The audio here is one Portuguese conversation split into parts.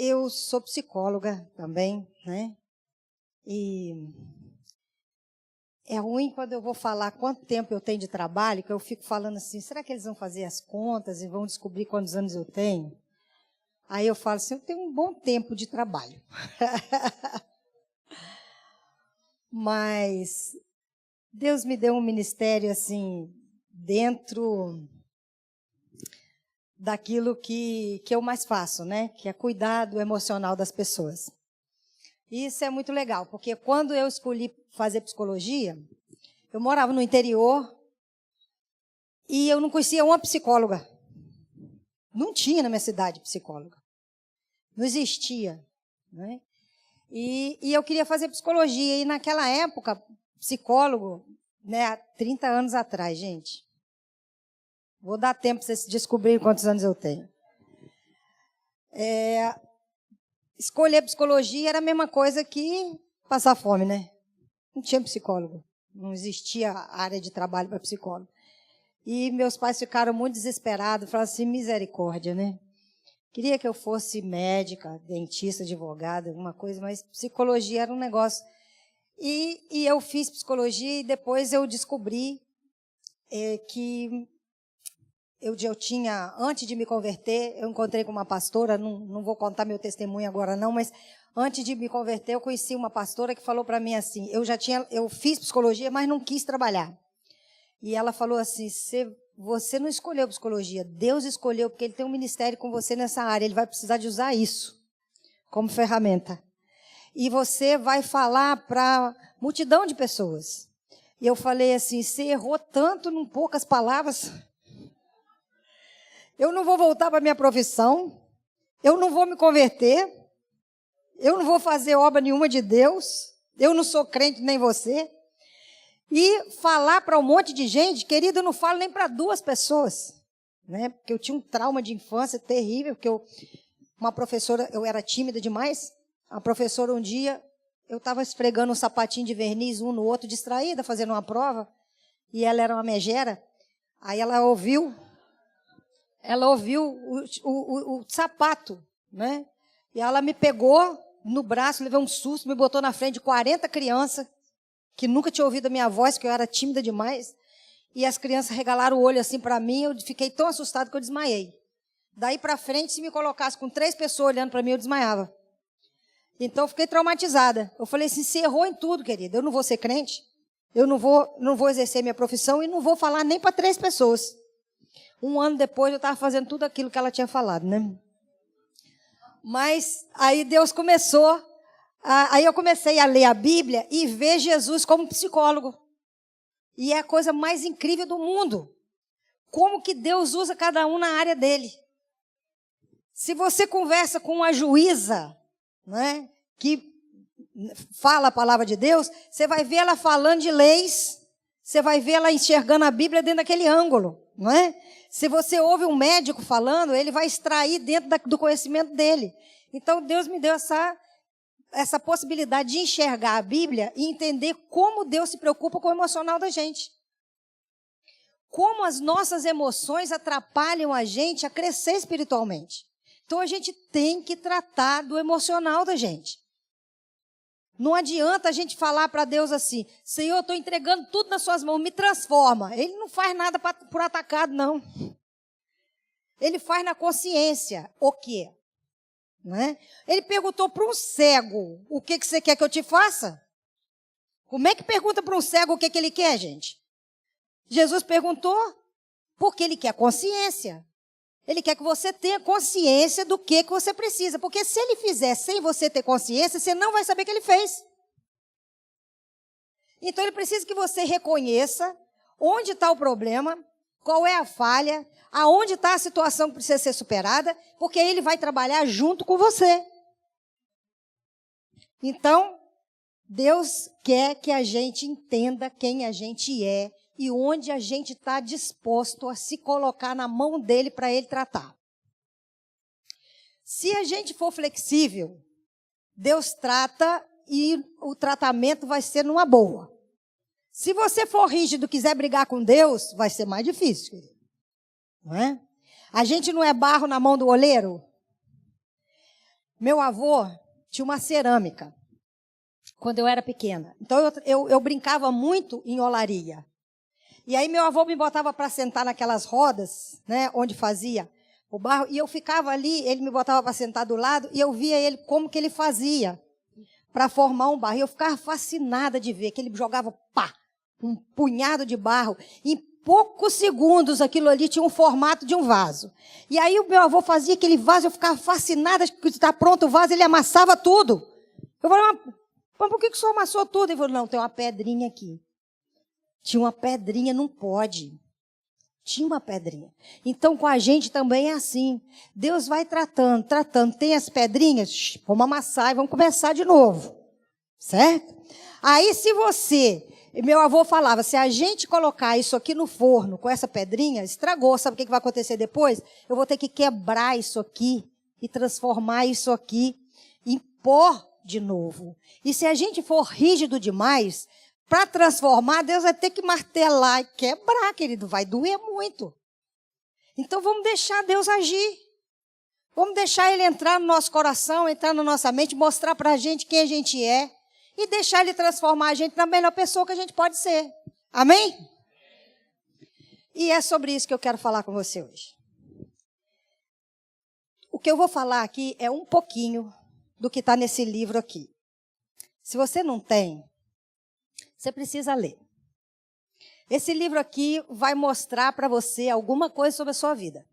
Eu sou psicóloga também, né? E é ruim quando eu vou falar quanto tempo eu tenho de trabalho, que eu fico falando assim, será que eles vão fazer as contas e vão descobrir quantos anos eu tenho? Aí eu falo assim, eu tenho um bom tempo de trabalho. Mas Deus me deu um ministério assim, dentro daquilo que eu mais faço, né? Que é cuidar do emocional das pessoas. E isso é muito legal, porque quando eu escolhi fazer psicologia, eu morava no interior e eu não conhecia uma psicóloga. Não tinha na minha cidade psicóloga. Não existia, né? E eu queria fazer psicologia, e naquela época, psicólogo, né, há 30 anos atrás, gente. Vou dar tempo para vocês descobrirem quantos anos eu tenho. Escolher psicologia era a mesma coisa que passar fome, né? Não tinha psicólogo, não existia área de trabalho para psicólogo. E meus pais ficaram muito desesperados, falaram assim, misericórdia, né? Queria que eu fosse médica, dentista, advogada, alguma coisa, mas psicologia era um negócio. E eu fiz psicologia e depois eu descobri que eu tinha, antes de me converter, eu encontrei com uma pastora, não vou contar meu testemunho agora não, mas antes de me converter eu conheci uma pastora que falou para mim assim, eu fiz psicologia, mas não quis trabalhar. E ela falou assim, você não escolheu psicologia, Deus escolheu, porque Ele tem um ministério com você nessa área, Ele vai precisar de usar isso como ferramenta. E você vai falar para multidão de pessoas. E eu falei assim, você errou tanto em poucas palavras, eu não vou voltar para a minha profissão, eu não vou me converter, eu não vou fazer obra nenhuma de Deus, eu não sou crente nem você. E falar para um monte de gente, querida, eu não falo nem para 2 pessoas, né? Porque eu tinha um trauma de infância terrível, porque uma professora, eu era tímida demais, a professora um dia, eu estava esfregando um sapatinho de verniz um no outro, distraída, fazendo uma prova, e ela era uma megera, aí ela ouviu o sapato, né? E ela me pegou no braço, levei um susto, me botou na frente de 40 crianças, que nunca tinha ouvido a minha voz, que eu era tímida demais, e as crianças regalaram o olho assim para mim, eu fiquei tão assustada que eu desmaiei. Daí para frente, se me colocasse com 3 pessoas olhando para mim, eu desmaiava. Então, eu fiquei traumatizada. Eu falei assim, você errou em tudo, querida, eu não vou ser crente, eu não vou exercer minha profissão e não vou falar nem para 3 pessoas. 1 ano depois, eu estava fazendo tudo aquilo que ela tinha falado, né? Mas aí Deus começou... Aí eu comecei a ler a Bíblia e ver Jesus como psicólogo. E é a coisa mais incrível do mundo. Como que Deus usa cada um na área dele. Se você conversa com uma juíza, né, que fala a palavra de Deus, você vai ver ela falando de leis, você vai ver ela enxergando a Bíblia dentro daquele ângulo, não é? Se você ouve um médico falando, ele vai extrair dentro do conhecimento dele. Então Deus me deu essa possibilidade de enxergar a Bíblia e entender como Deus se preocupa com o emocional da gente. Como as nossas emoções atrapalham a gente a crescer espiritualmente. Então a gente tem que tratar do emocional da gente. Não adianta a gente falar para Deus assim, Senhor, eu estou entregando tudo nas suas mãos, me transforma. Ele não faz nada por atacado, não. Ele faz na consciência. O quê? Não é? Ele perguntou para um cego, o que você quer que eu te faça? Como é que pergunta para um cego o que ele quer, gente? Jesus perguntou porque ele quer consciência. Ele quer que você tenha consciência do que você precisa. Porque se ele fizer sem você ter consciência, você não vai saber o que ele fez. Então ele precisa que você reconheça onde está o problema, qual é a falha, aonde está a situação que precisa ser superada, porque ele vai trabalhar junto com você. Então, Deus quer que a gente entenda quem a gente é e onde a gente está disposto a se colocar na mão dele para ele tratar. Se a gente for flexível, Deus trata e o tratamento vai ser numa boa. Se você for rígido e quiser brigar com Deus, vai ser mais difícil, querido. Não é? A gente não é barro na mão do oleiro? Meu avô tinha uma cerâmica quando eu era pequena. Então, eu brincava muito em olaria. E aí, meu avô me botava para sentar naquelas rodas, né, onde fazia o barro, e eu ficava ali, ele me botava para sentar do lado, e eu via ele como que ele fazia para formar um barro. E eu ficava fascinada de ver que ele jogava, pá, um punhado de barro. Em poucos segundos, aquilo ali tinha um formato de um vaso. E aí, o meu avô fazia aquele vaso, eu ficava fascinada, que está pronto o vaso, ele amassava tudo. Eu falei, mas por que o senhor amassou tudo? Ele falou, não, tem uma pedrinha aqui. Tinha uma pedrinha, não pode. Tinha uma pedrinha. Então, com a gente também é assim. Deus vai tratando. Tem as pedrinhas, vamos amassar e vamos começar de novo. Certo? Aí, se você... Meu avô falava, se a gente colocar isso aqui no forno com essa pedrinha, estragou. Sabe o que vai acontecer depois? Eu vou ter que quebrar isso aqui e transformar isso aqui em pó de novo. E se a gente for rígido demais... Para transformar, Deus vai ter que martelar e quebrar, querido. Vai doer muito. Então, vamos deixar Deus agir. Vamos deixar Ele entrar no nosso coração, entrar na nossa mente, mostrar para a gente quem a gente é. E deixar Ele transformar a gente na melhor pessoa que a gente pode ser. Amém? E é sobre isso que eu quero falar com você hoje. O que eu vou falar aqui é um pouquinho do que está nesse livro aqui. Se você não tem... Você precisa ler. Esse livro aqui vai mostrar para você alguma coisa sobre a sua vida.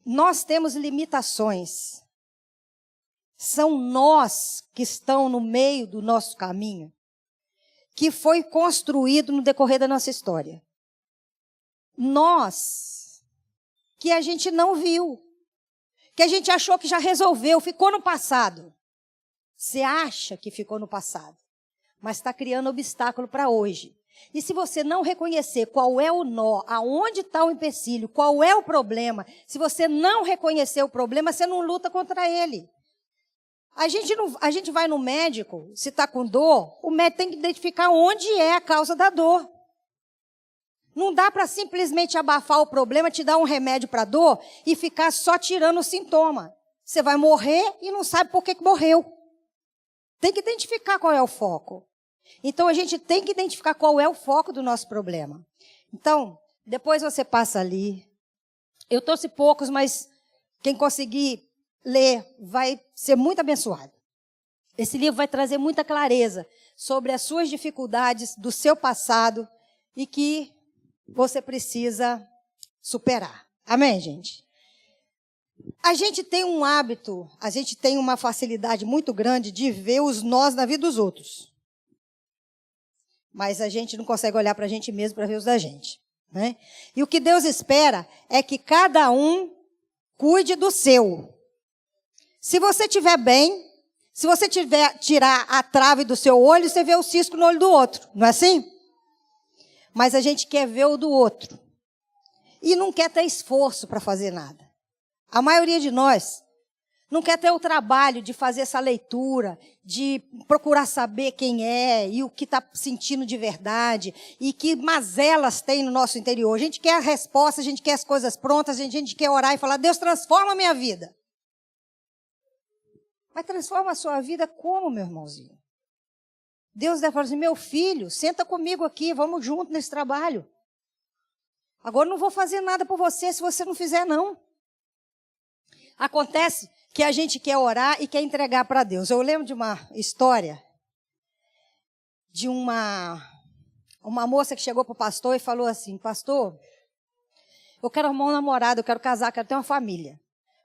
Nós temos limitações. São nós que estão no meio do nosso caminho, que foi construído no decorrer da nossa história. Nós, que a gente não viu, que a gente achou que já resolveu, ficou no passado. Você acha que ficou no passado, mas está criando obstáculo para hoje. E se você não reconhecer qual é o nó, aonde está o empecilho, qual é o problema, se você não reconhecer o problema, você não luta contra ele. A gente vai no médico, se está com dor, o médico tem que identificar onde é a causa da dor. Não dá para simplesmente abafar o problema, te dar um remédio para dor e ficar só tirando o sintoma. Você vai morrer e não sabe por que morreu. Tem que identificar qual é o foco. Então, a gente tem que identificar qual é o foco do nosso problema. Então, depois você passa ali. Eu trouxe poucos, mas quem conseguir ler vai ser muito abençoado. Esse livro vai trazer muita clareza sobre as suas dificuldades do seu passado e que você precisa superar. Amém, gente? A gente tem um hábito, a gente tem uma facilidade muito grande de ver os nós na vida dos outros. Mas a gente não consegue olhar para a gente mesmo para ver os da gente, né? E o que Deus espera é que cada um cuide do seu. Se você estiver bem, se você tirar a trave do seu olho, você vê o cisco no olho do outro, não é assim? Mas a gente quer ver o do outro. E não quer ter esforço para fazer nada. A maioria de nós não quer ter o trabalho de fazer essa leitura, de procurar saber quem é e o que está sentindo de verdade e que mazelas tem no nosso interior. A gente quer a resposta, a gente quer as coisas prontas, a gente quer orar e falar, Deus, transforma a minha vida. Mas transforma a sua vida como, meu irmãozinho? Deus deve falar assim, meu filho, senta comigo aqui, vamos junto nesse trabalho. Agora não vou fazer nada por você se você não fizer, não. Acontece que a gente quer orar e quer entregar para Deus. Eu lembro de uma história de uma moça que chegou para o pastor e falou assim, pastor, eu quero arrumar um namorado, eu quero casar, quero ter uma família.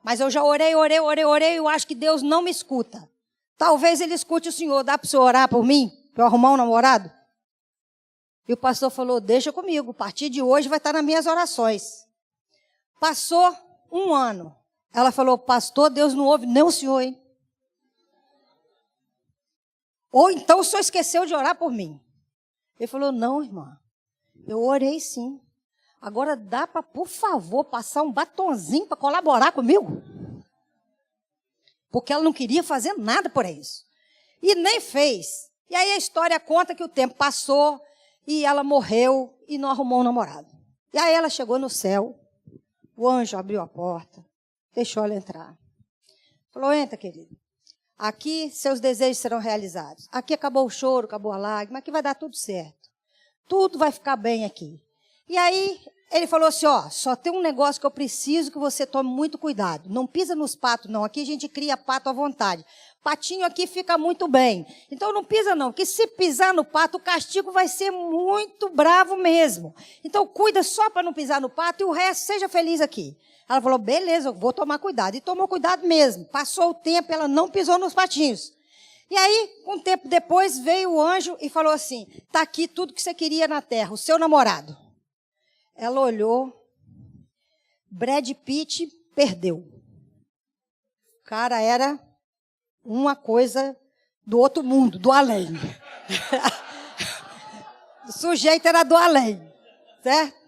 Mas eu já orei, e eu acho que Deus não me escuta. Talvez Ele escute o senhor, dá para o senhor orar por mim, para eu arrumar um namorado? E o pastor falou, deixa comigo, a partir de hoje vai estar nas minhas orações. Passou um ano. Ela falou, pastor, Deus não ouve nem o senhor, hein? Ou então o senhor esqueceu de orar por mim. Ele falou, não, irmã, eu orei sim. Agora dá para, por favor, passar um batonzinho para colaborar comigo? Porque ela não queria fazer nada por isso. E nem fez. E aí a história conta que o tempo passou e ela morreu e não arrumou um namorado. E aí ela chegou no céu, o anjo abriu a porta, deixou ela entrar. Falou, entra, querido. Aqui seus desejos serão realizados. Aqui acabou o choro, acabou a lágrima, aqui vai dar tudo certo. Tudo vai ficar bem aqui. E aí, ele falou assim, ó, só tem um negócio que eu preciso que você tome muito cuidado. Não pisa nos patos, não. Aqui a gente cria pato à vontade. Patinho aqui fica muito bem. Então não pisa não, porque se pisar no pato, o castigo vai ser muito bravo mesmo. Então cuida só para não pisar no pato e o resto seja feliz aqui. Ela falou, beleza, eu vou tomar cuidado. E tomou cuidado mesmo. Passou o tempo, ela não pisou nos patinhos. E aí, um tempo depois, veio o anjo e falou assim, está aqui tudo que você queria na terra, o seu namorado. Ela olhou, Brad Pitt perdeu. O cara era uma coisa do outro mundo, do além. O sujeito era do além, certo?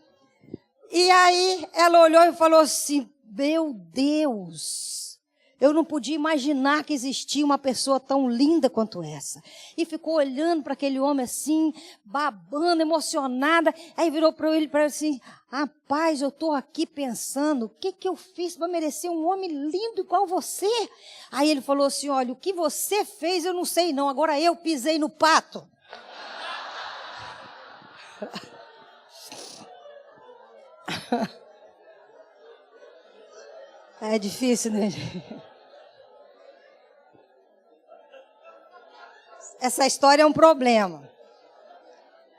E aí ela olhou e falou assim, meu Deus, eu não podia imaginar que existia uma pessoa tão linda quanto essa. E ficou olhando para aquele homem assim, babando, emocionada. Aí virou para ele assim, rapaz, eu estou aqui pensando, o que eu fiz para merecer um homem lindo igual você? Aí ele falou assim, olha, o que você fez eu não sei não, agora eu pisei no pato. É difícil, né? Essa história é um problema.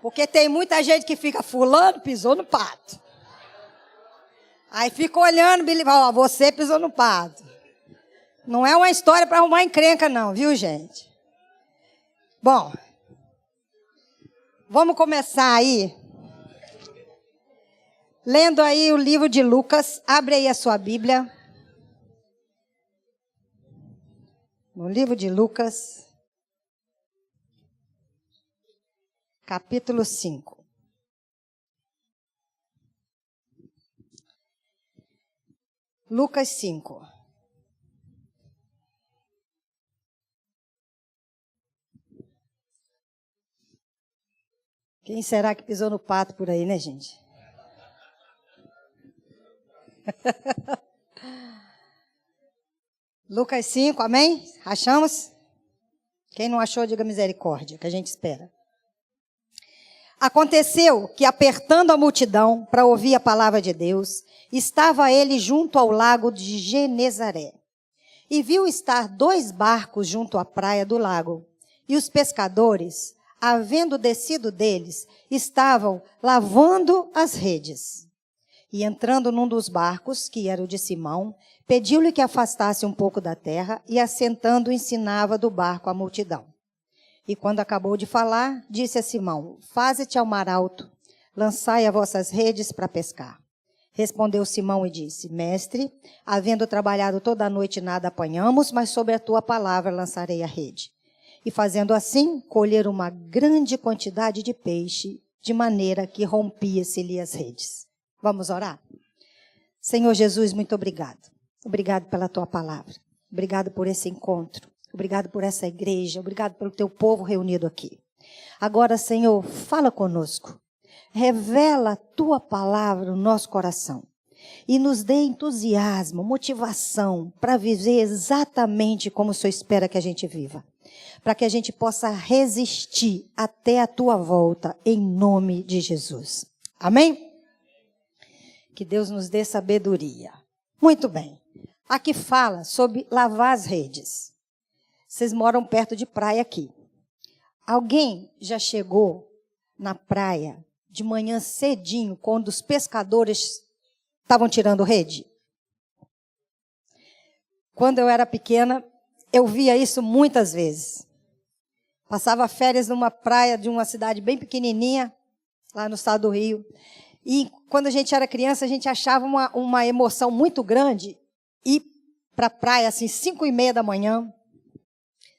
Porque tem muita gente que fica fulano, pisou no pato. Aí fica olhando, ó, você pisou no pato. Não é uma história para arrumar encrenca não, viu, gente? Bom, vamos começar aí. Lendo aí o livro de Lucas, abre aí a sua Bíblia. No livro de Lucas, capítulo 5. Lucas 5. Quem será que pisou no pato por aí, né, gente? Lucas 5, amém? Achamos? Quem não achou, diga misericórdia, que a gente espera. Aconteceu que, apertando a multidão para ouvir a palavra de Deus, estava ele junto ao lago de Genezaré. E viu estar 2 barcos junto à praia do lago. E os pescadores, havendo descido deles, estavam lavando as redes. E entrando num dos barcos, que era o de Simão, pediu-lhe que afastasse um pouco da terra e, assentando, ensinava do barco a multidão. E quando acabou de falar, disse a Simão, faze-te ao mar alto, lançai as vossas redes para pescar. Respondeu Simão e disse, mestre, havendo trabalhado toda a noite nada apanhamos, mas sobre a tua palavra lançarei a rede. E fazendo assim, colheram uma grande quantidade de peixe, de maneira que rompia-se-lhe as redes. Vamos orar? Senhor Jesus, muito obrigado. Obrigado pela tua palavra. Obrigado por esse encontro. Obrigado por essa igreja. Obrigado pelo teu povo reunido aqui. Agora, Senhor, fala conosco. Revela a tua palavra no nosso coração. E nos dê entusiasmo, motivação para viver exatamente como o Senhor espera que a gente viva. Para que a gente possa resistir até a tua volta, em nome de Jesus. Amém? Que Deus nos dê sabedoria. Muito bem. Aqui fala sobre lavar as redes. Vocês moram perto de praia aqui. Alguém já chegou na praia de manhã cedinho, quando os pescadores estavam tirando rede? Quando eu era pequena, eu via isso muitas vezes. Passava férias numa praia de uma cidade bem pequenininha, lá no estado do Rio. E quando a gente era criança, a gente achava uma emoção muito grande ir para a praia, assim, 5:30 da manhã,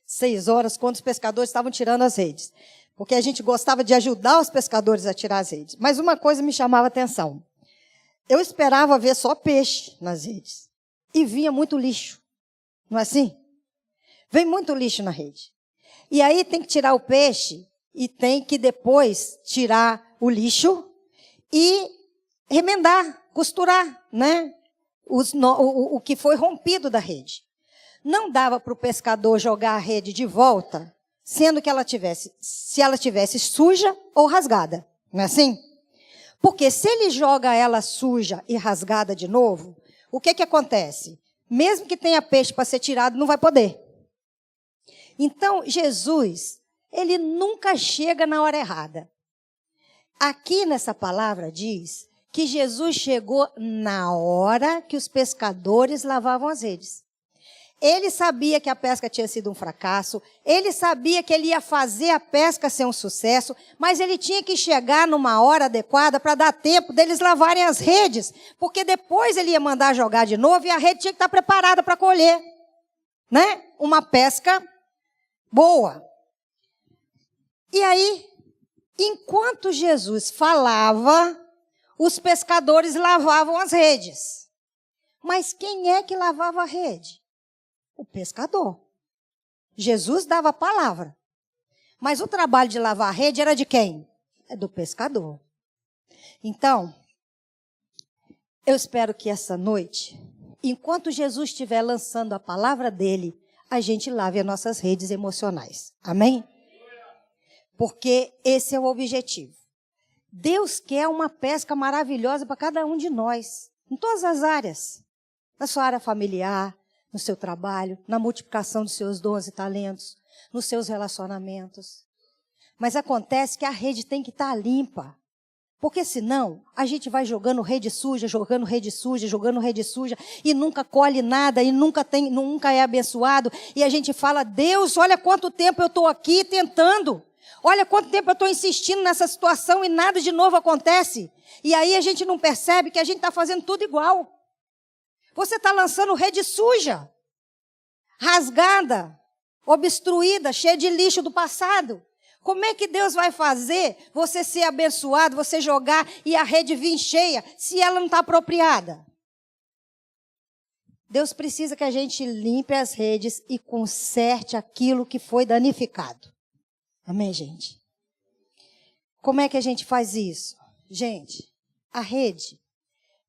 6 horas, quando os pescadores estavam tirando as redes. Porque a gente gostava de ajudar os pescadores a tirar as redes. Mas uma coisa me chamava a atenção. Eu esperava ver só peixe nas redes. E vinha muito lixo. Não é assim? Vem muito lixo na rede. E aí tem que tirar o peixe e tem que depois tirar o lixo e remendar, costurar, né? O que foi rompido da rede. não dava para o pescador jogar a rede de volta, sendo que se ela tivesse suja ou rasgada. Não é assim? Porque se ele joga ela suja e rasgada de novo, o que acontece? Mesmo que tenha peixe para ser tirado, não vai poder. Então, Jesus, ele nunca chega na hora errada. Aqui nessa palavra diz que Jesus chegou na hora que os pescadores lavavam as redes. Ele sabia que a pesca tinha sido um fracasso, ele sabia que ele ia fazer a pesca ser um sucesso, mas ele tinha que chegar numa hora adequada para dar tempo deles lavarem as redes, porque depois ele ia mandar jogar de novo e a rede tinha que estar preparada para colher, né? Uma pesca boa. E aí, enquanto Jesus falava, os pescadores lavavam as redes. Mas quem é que lavava a rede? O pescador. Jesus dava a palavra. Mas o trabalho de lavar a rede era de quem? É do pescador. Então, eu espero que essa noite, enquanto Jesus estiver lançando a palavra dele, a gente lave as nossas redes emocionais. Amém? Porque esse é o objetivo. Deus quer uma pesca maravilhosa para cada um de nós, em todas as áreas. Na sua área familiar, no seu trabalho, na multiplicação dos seus dons e talentos, nos seus relacionamentos. Mas acontece que a rede tem que estar limpa. Porque senão, a gente vai jogando rede suja, jogando rede suja, jogando rede suja, e nunca colhe nada, e nunca é abençoado. E a gente fala, Deus, olha quanto tempo eu estou aqui tentando. Olha quanto tempo eu estou insistindo nessa situação e nada de novo acontece. E aí a gente não percebe que a gente está fazendo tudo igual. Você está lançando rede suja, rasgada, obstruída, cheia de lixo do passado. Como é que Deus vai fazer você ser abençoado, você jogar e a rede vir cheia, se ela não está apropriada? Deus precisa que a gente limpe as redes e conserte aquilo que foi danificado. Amém, gente? Como é que a gente faz isso? Gente, a rede,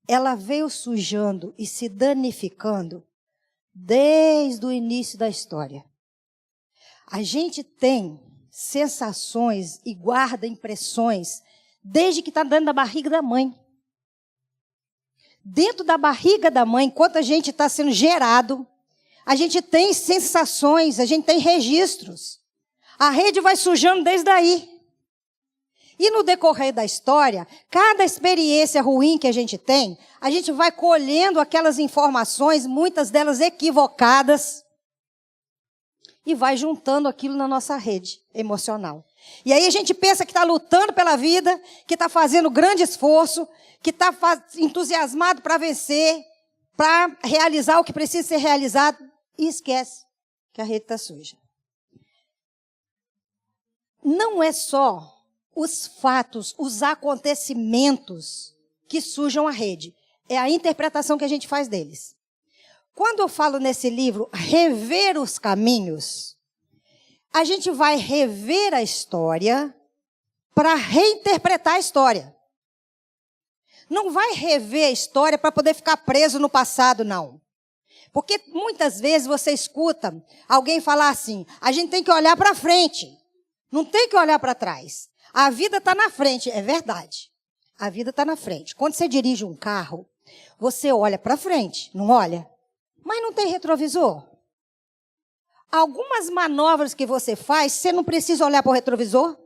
ela veio sujando e se danificando desde o início da história. A gente tem sensações e guarda impressões desde que está dentro da barriga da mãe. Dentro da barriga da mãe, enquanto a gente está sendo gerado, a gente tem sensações, a gente tem registros. A rede vai sujando desde aí. E no decorrer da história, cada experiência ruim que a gente tem, a gente vai colhendo aquelas informações, muitas delas equivocadas, e vai juntando aquilo na nossa rede emocional. E aí a gente pensa que está lutando pela vida, que está fazendo grande esforço, que está entusiasmado para vencer, para realizar o que precisa ser realizado, e esquece que a rede está suja. Não é só os fatos, os acontecimentos que sujam a rede. É a interpretação que a gente faz deles. Quando eu falo nesse livro, rever os caminhos, a gente vai rever a história para reinterpretar a história. Não vai rever a história para poder ficar preso no passado, não. Porque muitas vezes você escuta alguém falar assim, a gente tem que olhar para frente, não tem que olhar para trás. A vida está na frente, é verdade. A vida está na frente. Quando você dirige um carro, você olha para frente, não olha? Mas não tem retrovisor. Algumas manobras que você faz, você não precisa olhar para o retrovisor.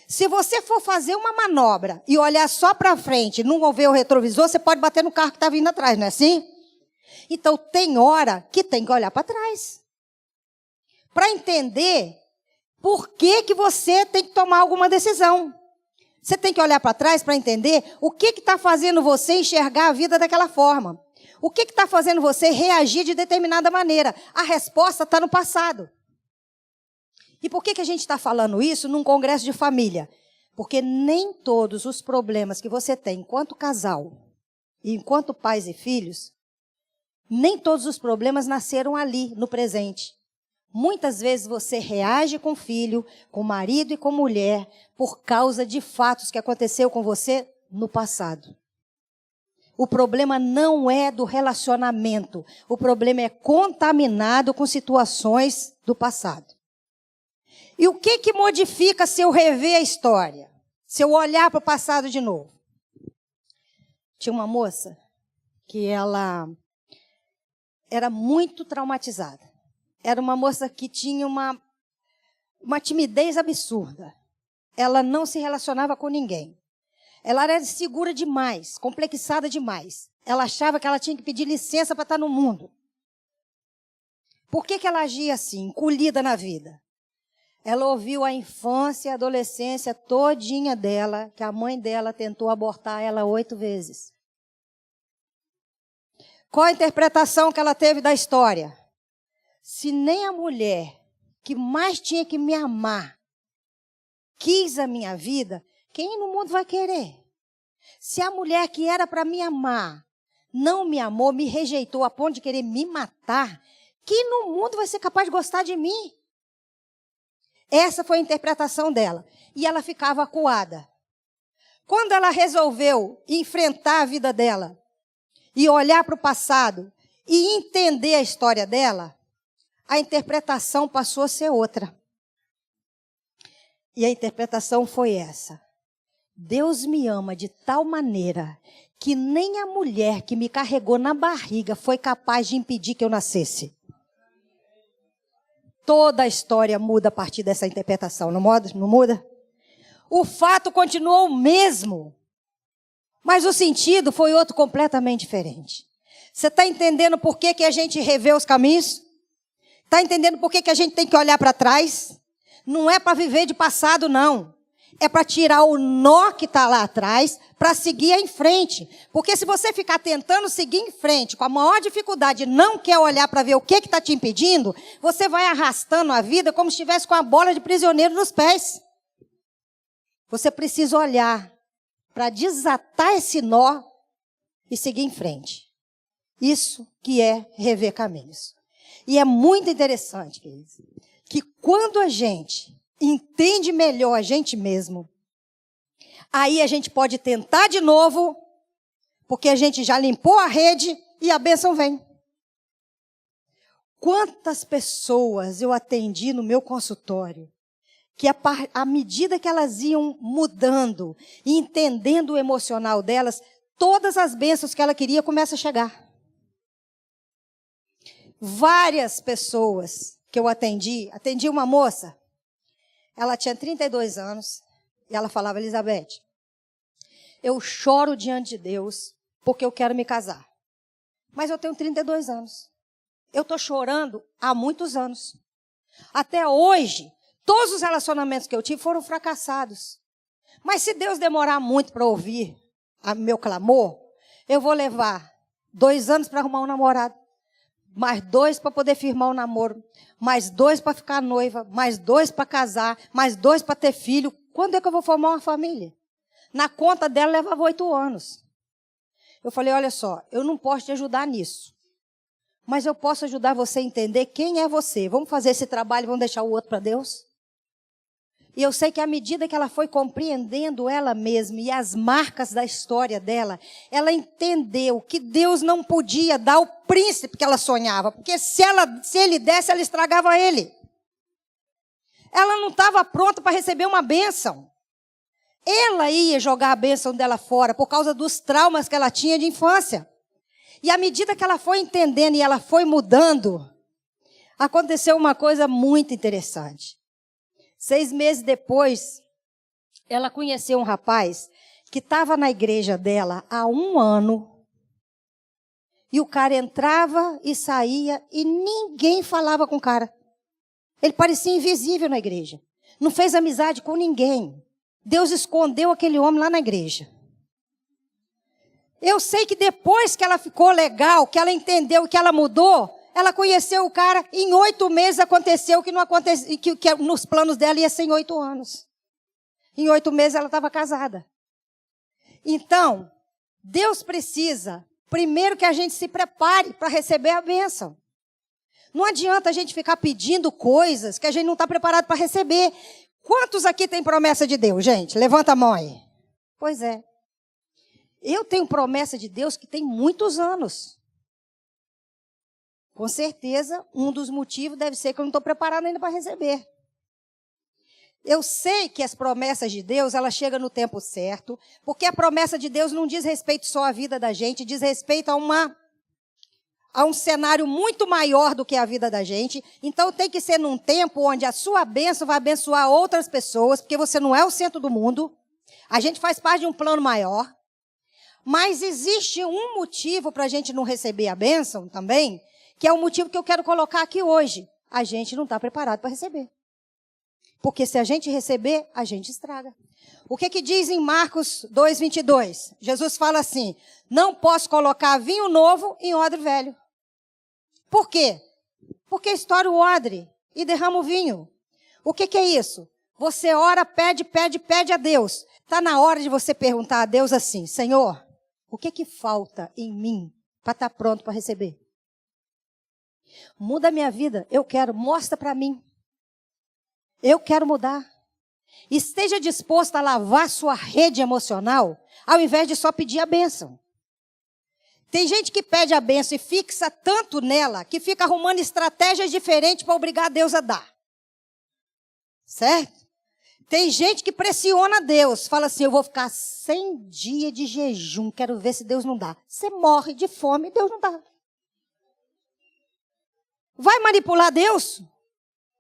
Se você for fazer uma manobra e olhar só para frente, não ver o retrovisor, você pode bater no carro que está vindo atrás, não é assim? Então, tem hora que tem que olhar para trás. Para entender por que você tem que tomar alguma decisão. Você tem que olhar para trás para entender o que está fazendo você enxergar a vida daquela forma. O que está fazendo você reagir de determinada maneira. A resposta está no passado. E por que a gente está falando isso num congresso de família? Porque nem todos os problemas que você tem enquanto casal e enquanto pais e filhos, nem todos os problemas nasceram ali, no presente. Muitas vezes você reage com o filho, com o marido e com a mulher por causa de fatos que aconteceu com você no passado. O problema não é do relacionamento. O problema é contaminado com situações do passado. E o que modifica se eu rever a história? Se eu olhar para o passado de novo? Tinha uma moça que ela era muito traumatizada. Era uma moça que tinha uma timidez absurda. Ela não se relacionava com ninguém. Ela era segura demais, complexada demais. Ela achava que ela tinha que pedir licença para estar no mundo. Por que ela agia assim, encolhida na vida? Ela ouviu a infância e a adolescência todinha dela, que a mãe dela tentou abortar ela 8 vezes. Qual a interpretação que ela teve da história? Se nem a mulher que mais tinha que me amar quis a minha vida, quem no mundo vai querer? Se a mulher que era para me amar não me amou, me rejeitou a ponto de querer me matar, quem no mundo vai ser capaz de gostar de mim? Essa foi a interpretação dela. E ela ficava acuada. Quando ela resolveu enfrentar a vida dela e olhar para o passado e entender a história dela, a interpretação passou a ser outra. E a interpretação foi essa. Deus me ama de tal maneira que nem a mulher que me carregou na barriga foi capaz de impedir que eu nascesse. Toda a história muda a partir dessa interpretação, não muda? Não muda? O fato continuou o mesmo, mas o sentido foi outro completamente diferente. Você está entendendo por que a gente revê os caminhos? Está entendendo por que a gente tem que olhar para trás? Não é para viver de passado, não. É para tirar o nó que está lá atrás, para seguir em frente. Porque se você ficar tentando seguir em frente, com a maior dificuldade, não quer olhar para ver o que está te impedindo, você vai arrastando a vida como se estivesse com a bola de prisioneiro nos pés. Você precisa olhar para desatar esse nó e seguir em frente. Isso que é rever caminhos. E é muito interessante, queridos, que quando a gente entende melhor a gente mesmo, aí a gente pode tentar de novo, porque a gente já limpou a rede e a bênção vem. Quantas pessoas eu atendi no meu consultório, que à medida que elas iam mudando e entendendo o emocional delas, todas as bênçãos que ela queria começam a chegar. Várias pessoas que eu atendi uma moça, ela tinha 32 anos, e ela falava: Elizabeth, eu choro diante de Deus porque eu quero me casar. Mas eu tenho 32 anos. Eu estou chorando há muitos anos. Até hoje, todos os relacionamentos que eu tive foram fracassados. Mas se Deus demorar muito para ouvir meu clamor, eu vou levar 2 anos para arrumar um namorado, mais 2 para poder firmar o namoro, mais 2 para ficar noiva, mais 2 para casar, mais 2 para ter filho. Quando é que eu vou formar uma família? Na conta dela levava 8 anos. Eu falei: olha só, eu não posso te ajudar nisso, mas eu posso ajudar você a entender quem é você. Vamos fazer esse trabalho e vamos deixar o outro para Deus? E eu sei que à medida que ela foi compreendendo ela mesma e as marcas da história dela, ela entendeu que Deus não podia dar o príncipe que ela sonhava, porque se ele desse, ela estragava ele. Ela não estava pronta para receber uma bênção. Ela ia jogar a bênção dela fora por causa dos traumas que ela tinha de infância. E à medida que ela foi entendendo e ela foi mudando, aconteceu uma coisa muito interessante. 6 meses depois, ela conheceu um rapaz que estava na igreja dela há 1 ano. E o cara entrava e saía e ninguém falava com o cara. Ele parecia invisível na igreja. Não fez amizade com ninguém. Deus escondeu aquele homem lá na igreja. Eu sei que depois que ela ficou legal, que ela entendeu, que ela mudou, ela conheceu o cara, em 8 meses aconteceu que não aconteceu, que nos planos dela ia ser em 8 anos. Em 8 meses ela estava casada. Então, Deus precisa, primeiro, que a gente se prepare para receber a bênção. Não adianta a gente ficar pedindo coisas que a gente não está preparado para receber. Quantos aqui tem promessa de Deus, gente? Levanta a mão aí. Pois é. Eu tenho promessa de Deus que tem muitos anos. Com certeza, um dos motivos deve ser que eu não estou preparado ainda para receber. Eu sei que as promessas de Deus, elas chegam no tempo certo, porque a promessa de Deus não diz respeito só à vida da gente, diz respeito a um cenário muito maior do que a vida da gente. Então tem que ser num tempo onde a sua bênção vai abençoar outras pessoas, porque você não é o centro do mundo. A gente faz parte de um plano maior. Mas existe um motivo para a gente não receber a bênção também, que é o motivo que eu quero colocar aqui hoje. A gente não está preparado para receber. Porque se a gente receber, a gente estraga. O que diz em Marcos 2:22? Jesus fala assim, não posso colocar vinho novo em odre velho. Por quê? Porque estoura o odre e derrama o vinho. O que é isso? Você ora, pede a Deus. Está na hora de você perguntar a Deus assim, Senhor, o que falta em mim para estar pronto para receber? Muda a minha vida, eu quero, mostra para mim. Eu quero mudar. Esteja disposto a lavar sua rede emocional, ao invés de só pedir a bênção. Tem gente que pede a bênção e fixa tanto nela, que fica arrumando estratégias diferentes para obrigar Deus a dar. Certo? Tem gente que pressiona Deus, fala assim, eu vou ficar 100 dias de jejum, quero ver se Deus não dá. Você morre de fome e Deus não dá. Vai manipular Deus?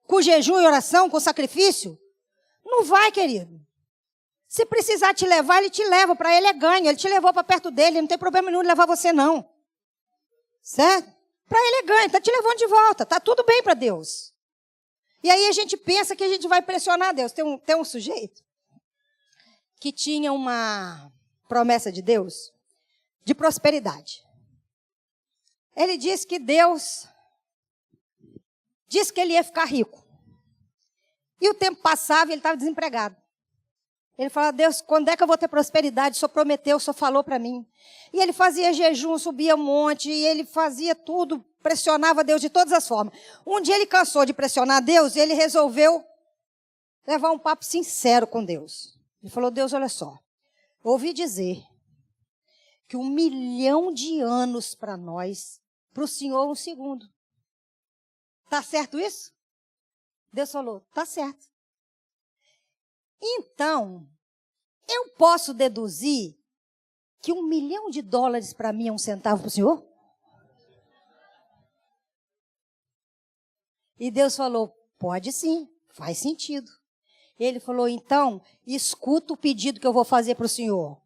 Com jejum e oração, com sacrifício? Não vai, querido. Se precisar te levar, ele te leva. Para ele é ganho. Ele te levou para perto dele. Não tem problema nenhum de levar você, não. Certo? Para ele é ganho. Está te levando de volta. Está tudo bem para Deus. E aí a gente pensa que a gente vai pressionar Deus. Tem um sujeito que tinha uma promessa de Deus de prosperidade. Ele disse que Deus disse que ele ia ficar rico. E o tempo passava e ele estava desempregado. Ele falava, Deus, quando é que eu vou ter prosperidade? O Senhor prometeu, o Senhor falou para mim. E ele fazia jejum, subia um monte, e ele fazia tudo, pressionava Deus de todas as formas. Um dia ele cansou de pressionar Deus e ele resolveu levar um papo sincero com Deus. Ele falou, Deus, olha só, ouvi dizer que 1 milhão de anos para nós, para o Senhor 1 segundo. Tá certo isso? Deus falou, tá certo. Então, eu posso deduzir que $1 milhão para mim é 1 centavo para o Senhor? E Deus falou, pode sim, faz sentido. Ele falou, então, escuta o pedido que eu vou fazer para o Senhor.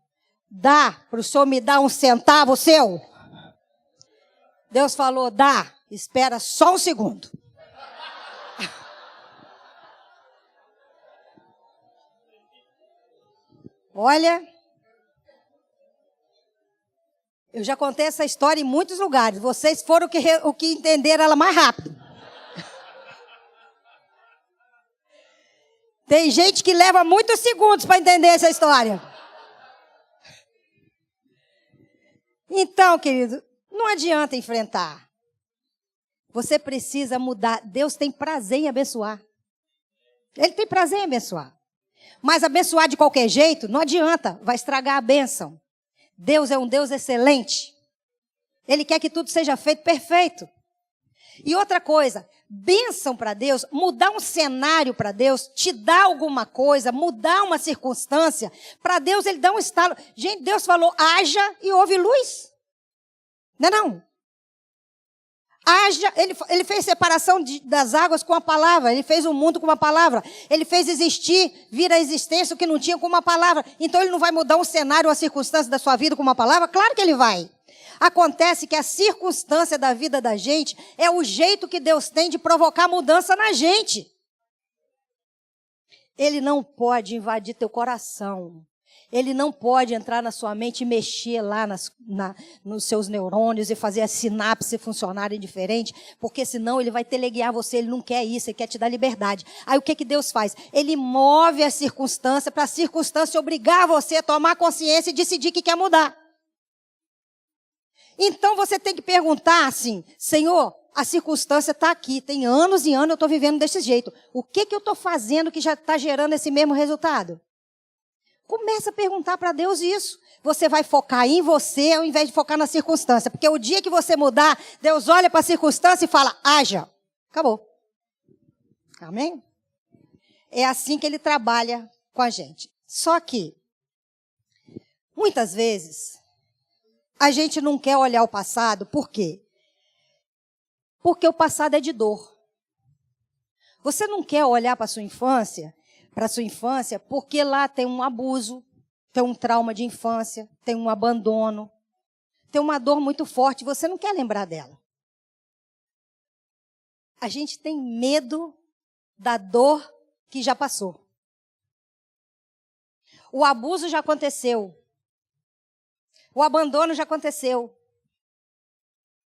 Dá para o Senhor me dar 1 centavo seu? Deus falou, dá, espera só 1 segundo. Olha, eu já contei essa história em muitos lugares. Vocês foram o que entenderam ela mais rápido. Tem gente que leva muitos segundos para entender essa história. Então, querido, não adianta enfrentar. Você precisa mudar. Deus tem prazer em abençoar. Ele tem prazer em abençoar. Mas abençoar de qualquer jeito, não adianta, vai estragar a bênção. Deus é um Deus excelente. Ele quer que tudo seja feito perfeito. E outra coisa, bênção para Deus, mudar um cenário para Deus, te dar alguma coisa, mudar uma circunstância, para Deus ele dá um estalo. Gente, Deus falou, haja e houve luz. Não é não? Haja, ele fez separação das águas com a palavra, ele fez o mundo com uma palavra, ele fez existir, vir à existência o que não tinha com uma palavra. Então ele não vai mudar um cenário, uma circunstância da sua vida com uma palavra? Claro que ele vai. Acontece que a circunstância da vida da gente é o jeito que Deus tem de provocar mudança na gente. Ele não pode invadir teu coração. Ele não pode entrar na sua mente e mexer lá nos seus neurônios e fazer as sinapses funcionarem diferente, porque senão ele vai teleguiar você, ele não quer isso, ele quer te dar liberdade. Aí o que Deus faz? Ele move a circunstância para a circunstância obrigar você a tomar consciência e decidir que quer mudar. Então você tem que perguntar assim, Senhor, a circunstância está aqui, tem anos e anos eu estou vivendo desse jeito. O que eu estou fazendo que já está gerando esse mesmo resultado? Começa a perguntar para Deus isso. Você vai focar em você ao invés de focar na circunstância. Porque o dia que você mudar, Deus olha para a circunstância e fala, haja. Acabou. Amém? É assim que ele trabalha com a gente. Só que, muitas vezes, a gente não quer olhar o passado. Por quê? Porque o passado é de dor. Você não quer olhar para a sua infância, porque lá tem um abuso, tem um trauma de infância, tem um abandono, tem uma dor muito forte, você não quer lembrar dela. A gente tem medo da dor que já passou. O abuso já aconteceu. O abandono já aconteceu.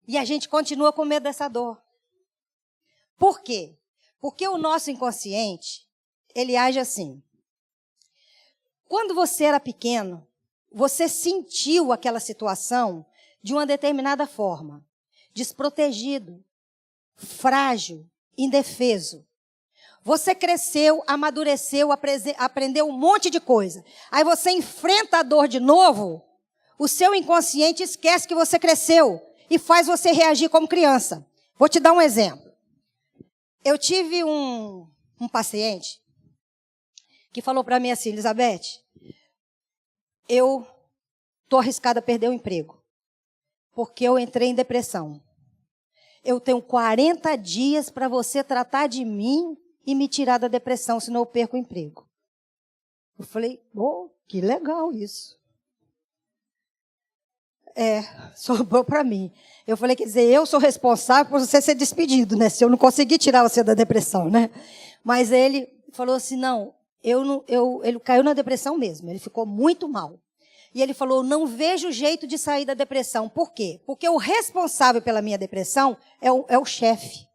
E a gente continua com medo dessa dor. Por quê? Porque o nosso inconsciente, ele age assim. Quando você era pequeno, você sentiu aquela situação de uma determinada forma. Desprotegido, frágil, indefeso. Você cresceu, amadureceu, aprendeu um monte de coisa. Aí você enfrenta a dor de novo, o seu inconsciente esquece que você cresceu e faz você reagir como criança. Vou te dar um exemplo. Eu tive um paciente que falou para mim assim, Elizabeth, eu estou arriscada a perder o emprego, porque eu entrei em depressão. Eu tenho 40 dias para você tratar de mim e me tirar da depressão, senão eu perco o emprego. Eu falei, que legal isso. Sobrou para mim. Eu falei, quer dizer, eu sou responsável por você ser despedido, né? Se eu não conseguir tirar você da depressão, né? Mas ele falou assim, não, ele caiu na depressão mesmo, ele ficou muito mal. E ele falou, não vejo jeito de sair da depressão. Por quê? Porque o responsável pela minha depressão é o chefe.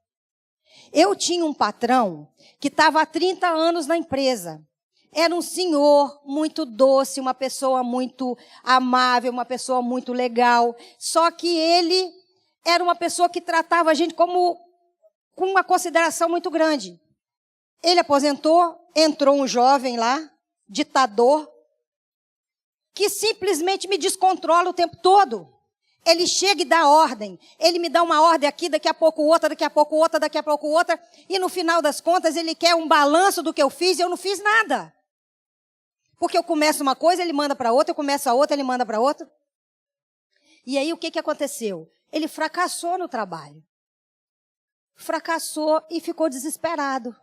Eu tinha um patrão que estava há 30 anos na empresa. Era um senhor muito doce, uma pessoa muito amável, uma pessoa muito legal. Só que ele era uma pessoa que tratava a gente com uma consideração muito grande. Ele aposentou, entrou um jovem lá, ditador, que simplesmente me descontrola o tempo todo. Ele chega e dá ordem. Ele me dá uma ordem aqui, daqui a pouco outra, daqui a pouco outra, daqui a pouco outra. E no final das contas, ele quer um balanço do que eu fiz e eu não fiz nada. Porque eu começo uma coisa, ele manda para outra, eu começo a outra, ele manda para outra. E aí o que aconteceu? Ele fracassou no trabalho. Fracassou e ficou desesperado.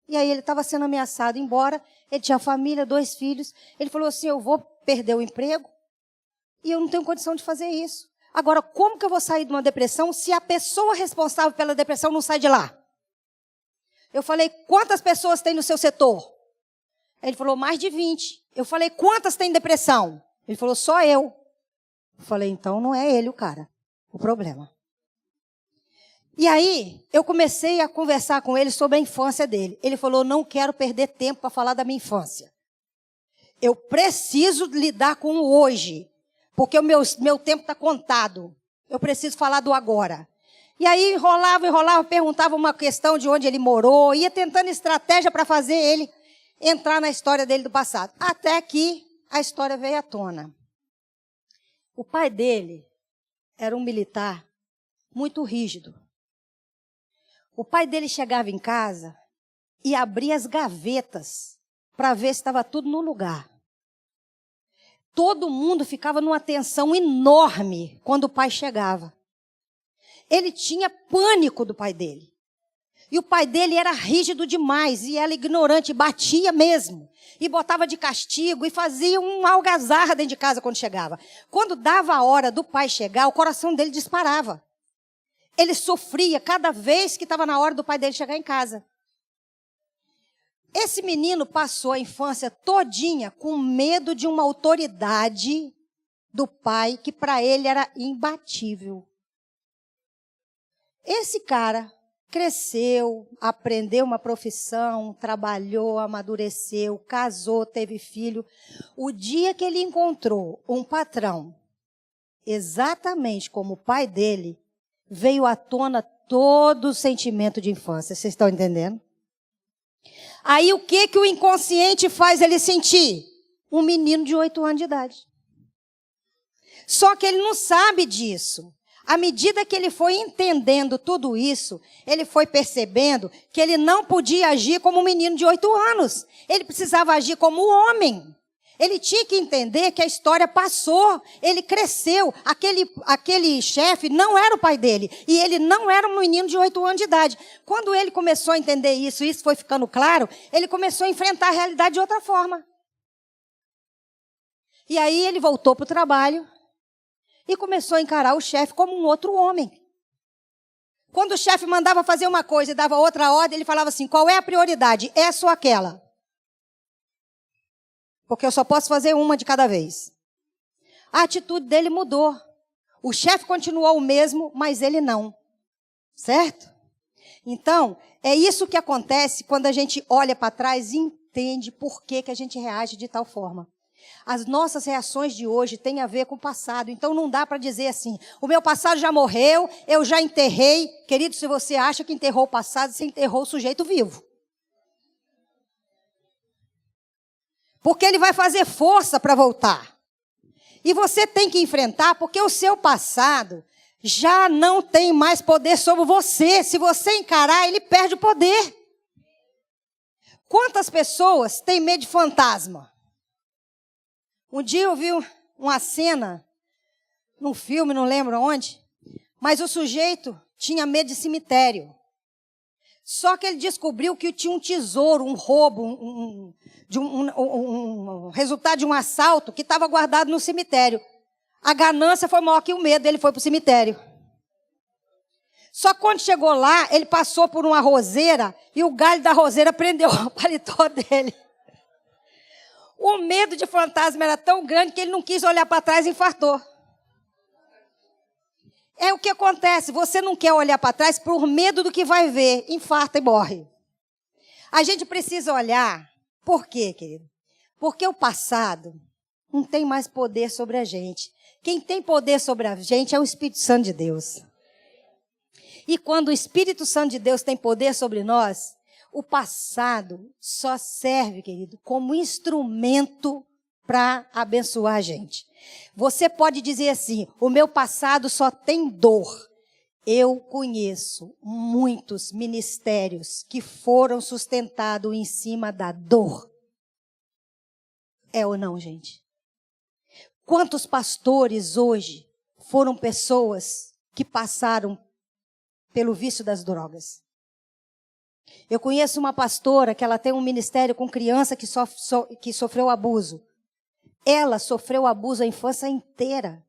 E aí ele estava sendo ameaçado de ir embora. Ele tinha família, 2 filhos. Ele falou assim, eu vou perder o emprego e eu não tenho condição de fazer isso. Agora, como que eu vou sair de uma depressão se a pessoa responsável pela depressão não sai de lá? Eu falei, quantas pessoas tem no seu setor? Ele falou, mais de 20. Eu falei, quantas tem depressão? Ele falou, só eu. Eu falei, então não é ele o cara, o problema. E aí, eu comecei a conversar com ele sobre a infância dele. Ele falou, não quero perder tempo para falar da minha infância. Eu preciso lidar com o hoje, porque o meu tempo está contado. Eu preciso falar do agora. E aí, enrolava, perguntava uma questão de onde ele morou, ia tentando estratégia para fazer ele entrar na história dele do passado. Até que a história veio à tona. O pai dele era um militar muito rígido. O pai dele chegava em casa e abria as gavetas para ver se estava tudo no lugar. Todo mundo ficava numa tensão enorme quando o pai chegava. Ele tinha pânico do pai dele. E o pai dele era rígido demais e era ignorante, batia mesmo. E botava de castigo e fazia uma algazarra dentro de casa quando chegava. Quando dava a hora do pai chegar, o coração dele disparava. Ele sofria cada vez que estava na hora do pai dele chegar em casa. Esse menino passou a infância todinha com medo de uma autoridade do pai que para ele era imbatível. Esse cara cresceu, aprendeu uma profissão, trabalhou, amadureceu, casou, teve filho. O dia que ele encontrou um patrão, exatamente como o pai dele, veio à tona todo o sentimento de infância. Vocês estão entendendo? Aí o que o inconsciente faz ele sentir? um menino de 8 anos de idade. Só que ele não sabe disso. À medida que ele foi entendendo tudo isso, ele foi percebendo que ele não podia agir como um menino de 8 anos. Ele precisava agir como homem. Ele tinha que entender que a história passou, ele cresceu. Aquele chefe não era o pai dele. E ele não era um menino de 8 anos de idade. Quando ele começou a entender isso foi ficando claro, ele começou a enfrentar a realidade de outra forma. E aí ele voltou para o trabalho e começou a encarar o chefe como um outro homem. Quando o chefe mandava fazer uma coisa e dava outra ordem, ele falava assim, qual é a prioridade? Essa ou aquela? Porque eu só posso fazer uma de cada vez. A atitude dele mudou. O chefe continuou o mesmo, mas ele não. Certo? Então, é isso que acontece quando a gente olha para trás e entende por que a gente reage de tal forma. As nossas reações de hoje têm a ver com o passado. Então não dá para dizer assim, o meu passado já morreu, eu já enterrei. Querido, se você acha que enterrou o passado, você enterrou o sujeito vivo. Porque ele vai fazer força para voltar. E você tem que enfrentar, porque o seu passado já não tem mais poder sobre você. Se você encarar, ele perde o poder. Quantas pessoas têm medo de fantasma? Um dia eu vi uma cena, num filme, não lembro onde, mas o sujeito tinha medo de cemitério. Só que ele descobriu que tinha um tesouro, um roubo, um resultado de um assalto que estava guardado no cemitério. A ganância foi maior que o medo, ele foi para o cemitério. Só que quando chegou lá, ele passou por uma roseira e o galho da roseira prendeu o paletó dele. O medo de fantasma era tão grande que ele não quis olhar para trás e infartou. É o que acontece, você não quer olhar para trás por medo do que vai ver, infarta e morre. A gente precisa olhar, por quê, querido? Porque o passado não tem mais poder sobre a gente. Quem tem poder sobre a gente é o Espírito Santo de Deus. E quando o Espírito Santo de Deus tem poder sobre nós, o passado só serve, querido, como instrumento para abençoar a gente. Você pode dizer assim, o meu passado só tem dor. Eu conheço muitos ministérios que foram sustentados em cima da dor. É ou não, gente? Quantos pastores hoje foram pessoas que passaram pelo vício das drogas? Eu conheço uma pastora que ela tem um ministério com criança que sofreu abuso. Ela sofreu abuso a infância inteira.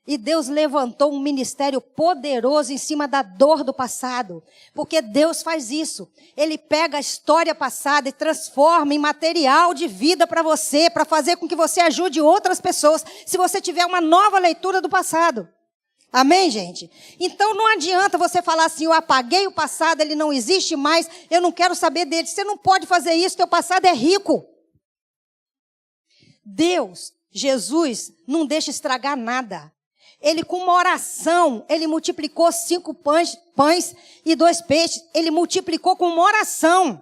E Deus levantou um ministério poderoso em cima da dor do passado. Porque Deus faz isso. Ele pega a história passada e transforma em material de vida para você, para fazer com que você ajude outras pessoas, se você tiver uma nova leitura do passado. Amém, gente? Então não adianta você falar assim, eu apaguei o passado, ele não existe mais, eu não quero saber dele. Você não pode fazer isso, teu passado é rico. Deus, Jesus, não deixa estragar nada. Ele, com uma oração, ele multiplicou 5 pães e 2 peixes. Ele multiplicou com uma oração.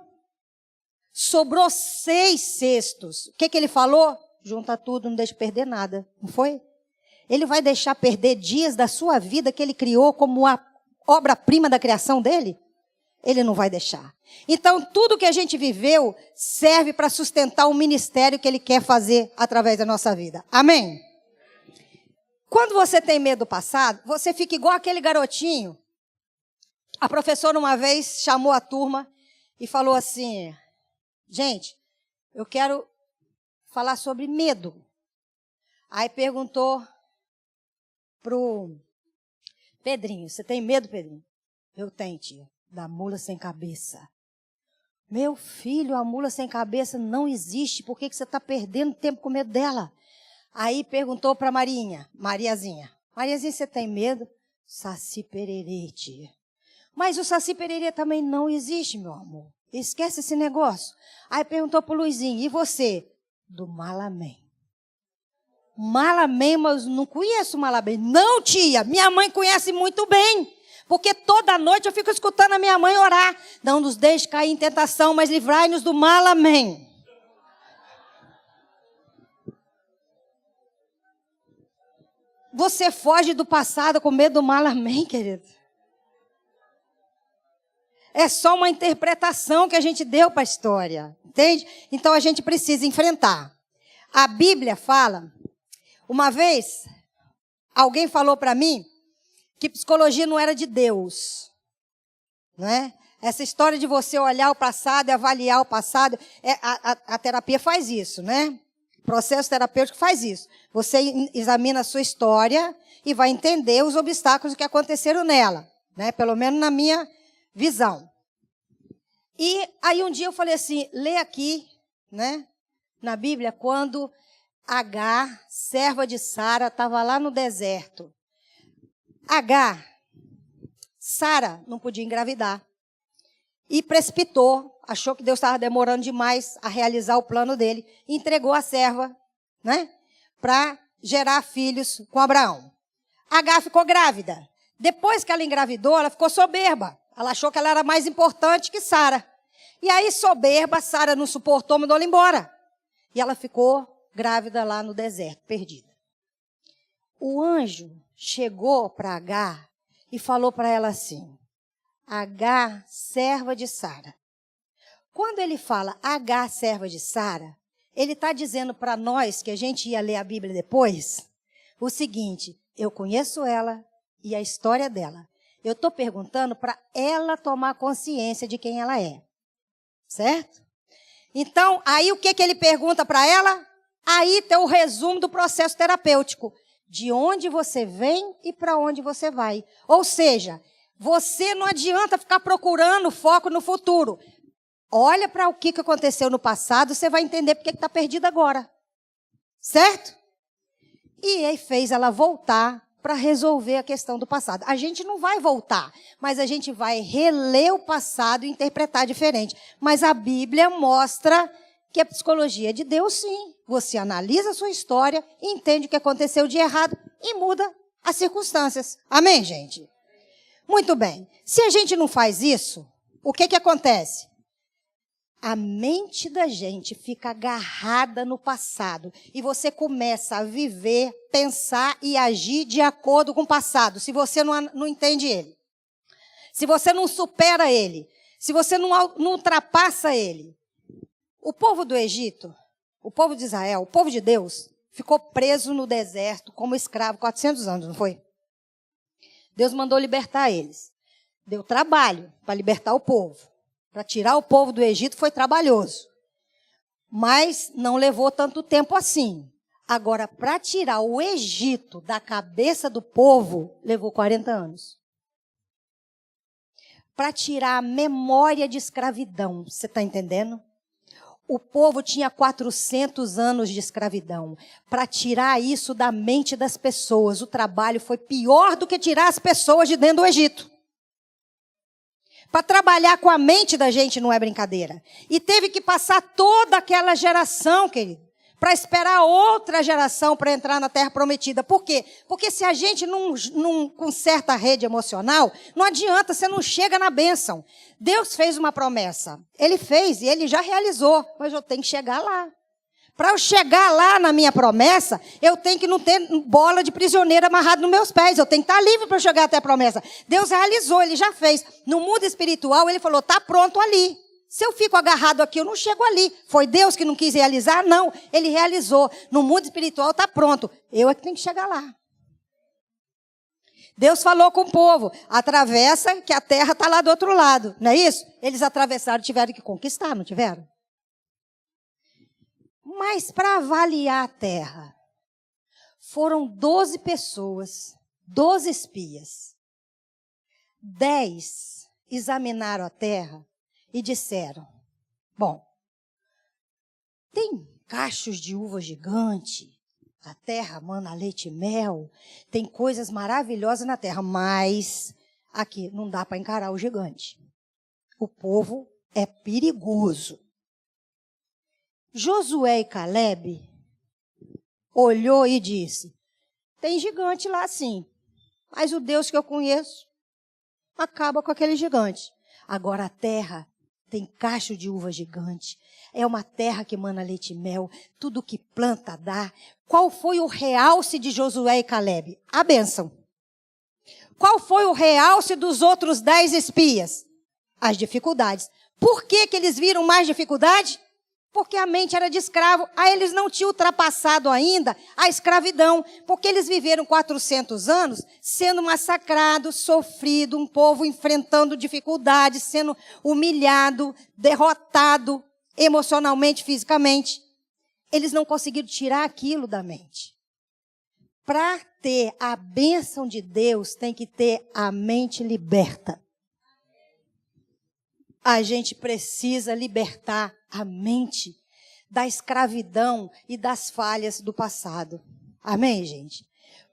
Sobrou 6 cestos. O que ele falou? Junta tudo, não deixa perder nada. Não foi? Ele vai deixar perder dias da sua vida que ele criou como a obra-prima da criação dele? Ele não vai deixar. Então, tudo que a gente viveu serve para sustentar o ministério que ele quer fazer através da nossa vida. Amém? Quando você tem medo do passado, você fica igual aquele garotinho. A professora uma vez chamou a turma e falou assim, gente, eu quero falar sobre medo. Aí perguntou pro Pedrinho, você tem medo, Pedrinho? Eu tenho, tia, da mula sem cabeça. Meu filho, a mula sem cabeça não existe, por que você está perdendo tempo com medo dela? Aí perguntou para Mariazinha, Mariazinha, você tem medo? Saci Pererê, tia. Mas o Saci Pererê também não existe, meu amor. Esquece esse negócio. Aí perguntou para o Luizinho, e você? Do Malamém. Malamém, mas não conheço Malamém. Não, tia, minha mãe conhece muito bem. Porque toda noite eu fico escutando a minha mãe orar. Não nos deixe cair em tentação, mas livrai-nos do Malamém. você foge do passado com medo do mal, amém, querido? É só uma interpretação que a gente deu para a história, entende? Então a gente precisa enfrentar. A Bíblia fala, uma vez, alguém falou para mim que psicologia não era de Deus, não é? Essa história de você olhar o passado e avaliar o passado, a terapia faz isso, né? O processo terapêutico faz isso. Você examina a sua história e vai entender os obstáculos que aconteceram nela, né? Pelo menos na minha visão. E aí um dia eu falei assim, lê aqui, né? Na Bíblia, quando Agar, serva de Sara, estava lá no deserto. Sara não podia engravidar. E precipitou, achou que Deus estava demorando demais a realizar o plano dele. E entregou a serva, né? Para gerar filhos com Abraão. Agar ficou grávida. Depois que ela engravidou, ela ficou soberba. Ela achou que ela era mais importante que Sara. E aí, soberba, Sara não suportou, mandou ela embora. E ela ficou grávida lá no deserto, perdida. O anjo chegou para Agar e falou para ela assim, Agar, serva de Sara. Quando ele fala Agar, serva de Sara, ele está dizendo para nós, que a gente ia ler a Bíblia depois, o seguinte, eu conheço ela e a história dela. Eu estou perguntando para ela tomar consciência de quem ela é. Certo? Então, aí o que ele pergunta para ela? Aí tem o resumo do processo terapêutico. De onde você vem e para onde você vai. Ou seja, você não adianta ficar procurando foco no futuro. Olha para o que aconteceu no passado, você vai entender porque está perdido agora. Certo? E aí fez ela voltar para resolver a questão do passado. A gente não vai voltar, mas a gente vai reler o passado e interpretar diferente. Mas a Bíblia mostra que a psicologia é de Deus, sim. Você analisa a sua história, entende o que aconteceu de errado e muda as circunstâncias. Amém, gente? Muito bem. Se a gente não faz isso, o que acontece? A mente da gente fica agarrada no passado e você começa a viver, pensar e agir de acordo com o passado, se você não entende ele. Se você não supera ele, se você não ultrapassa ele. O povo do Egito, o povo de Israel, o povo de Deus, ficou preso no deserto como escravo 400 anos, não foi? Deus mandou libertar eles. Deu trabalho para libertar o povo. Para tirar o povo do Egito foi trabalhoso. Mas não levou tanto tempo assim. Agora, para tirar o Egito da cabeça do povo, levou 40 anos. Para tirar a memória de escravidão, você está entendendo? O povo tinha 400 anos de escravidão. Para tirar isso da mente das pessoas, o trabalho foi pior do que tirar as pessoas de dentro do Egito. Para trabalhar com a mente da gente não é brincadeira. E teve que passar toda aquela geração, querido, para esperar outra geração para entrar na Terra Prometida. Por quê? Porque se a gente não conserta a rede emocional, não adianta, você não chega na bênção. Deus fez uma promessa. Ele fez e ele já realizou, mas eu tenho que chegar lá. Para eu chegar lá na minha promessa, eu tenho que não ter bola de prisioneiro amarrado nos meus pés. Eu tenho que estar livre para chegar até a promessa. Deus realizou, ele já fez. No mundo espiritual, ele falou, está pronto ali. Se eu fico agarrado aqui, eu não chego ali. Foi Deus que não quis realizar? Não, ele realizou. No mundo espiritual está pronto. Eu é que tenho que chegar lá. Deus falou com o povo, atravessa que a terra está lá do outro lado. Não é isso? Eles atravessaram, tiveram que conquistar, não tiveram? Mas para avaliar a terra, foram 12 pessoas, 12 espias. 10 examinaram a terra e disseram, bom, tem cachos de uva gigante, a terra mana leite e mel, tem coisas maravilhosas na terra, mas aqui não dá para encarar o gigante. O povo é perigoso. Josué e Caleb olhou e disse, tem gigante lá sim, mas o Deus que eu conheço acaba com aquele gigante. Agora a terra tem cacho de uva gigante, é uma terra que emana leite e mel, tudo que planta dá. Qual foi o realce de Josué e Calebe? A bênção. Qual foi o realce dos outros 10 espias? As dificuldades. Por que que eles viram mais dificuldade? Porque a mente era de escravo. Aí eles não tinham ultrapassado ainda a escravidão, porque eles viveram 400 anos sendo massacrados, sofrido, um povo enfrentando dificuldades, sendo humilhado, derrotado emocionalmente, fisicamente. Eles não conseguiram tirar aquilo da mente. Para ter a bênção de Deus, tem que ter a mente liberta. A gente precisa libertar a mente da escravidão e das falhas do passado. Amém, gente?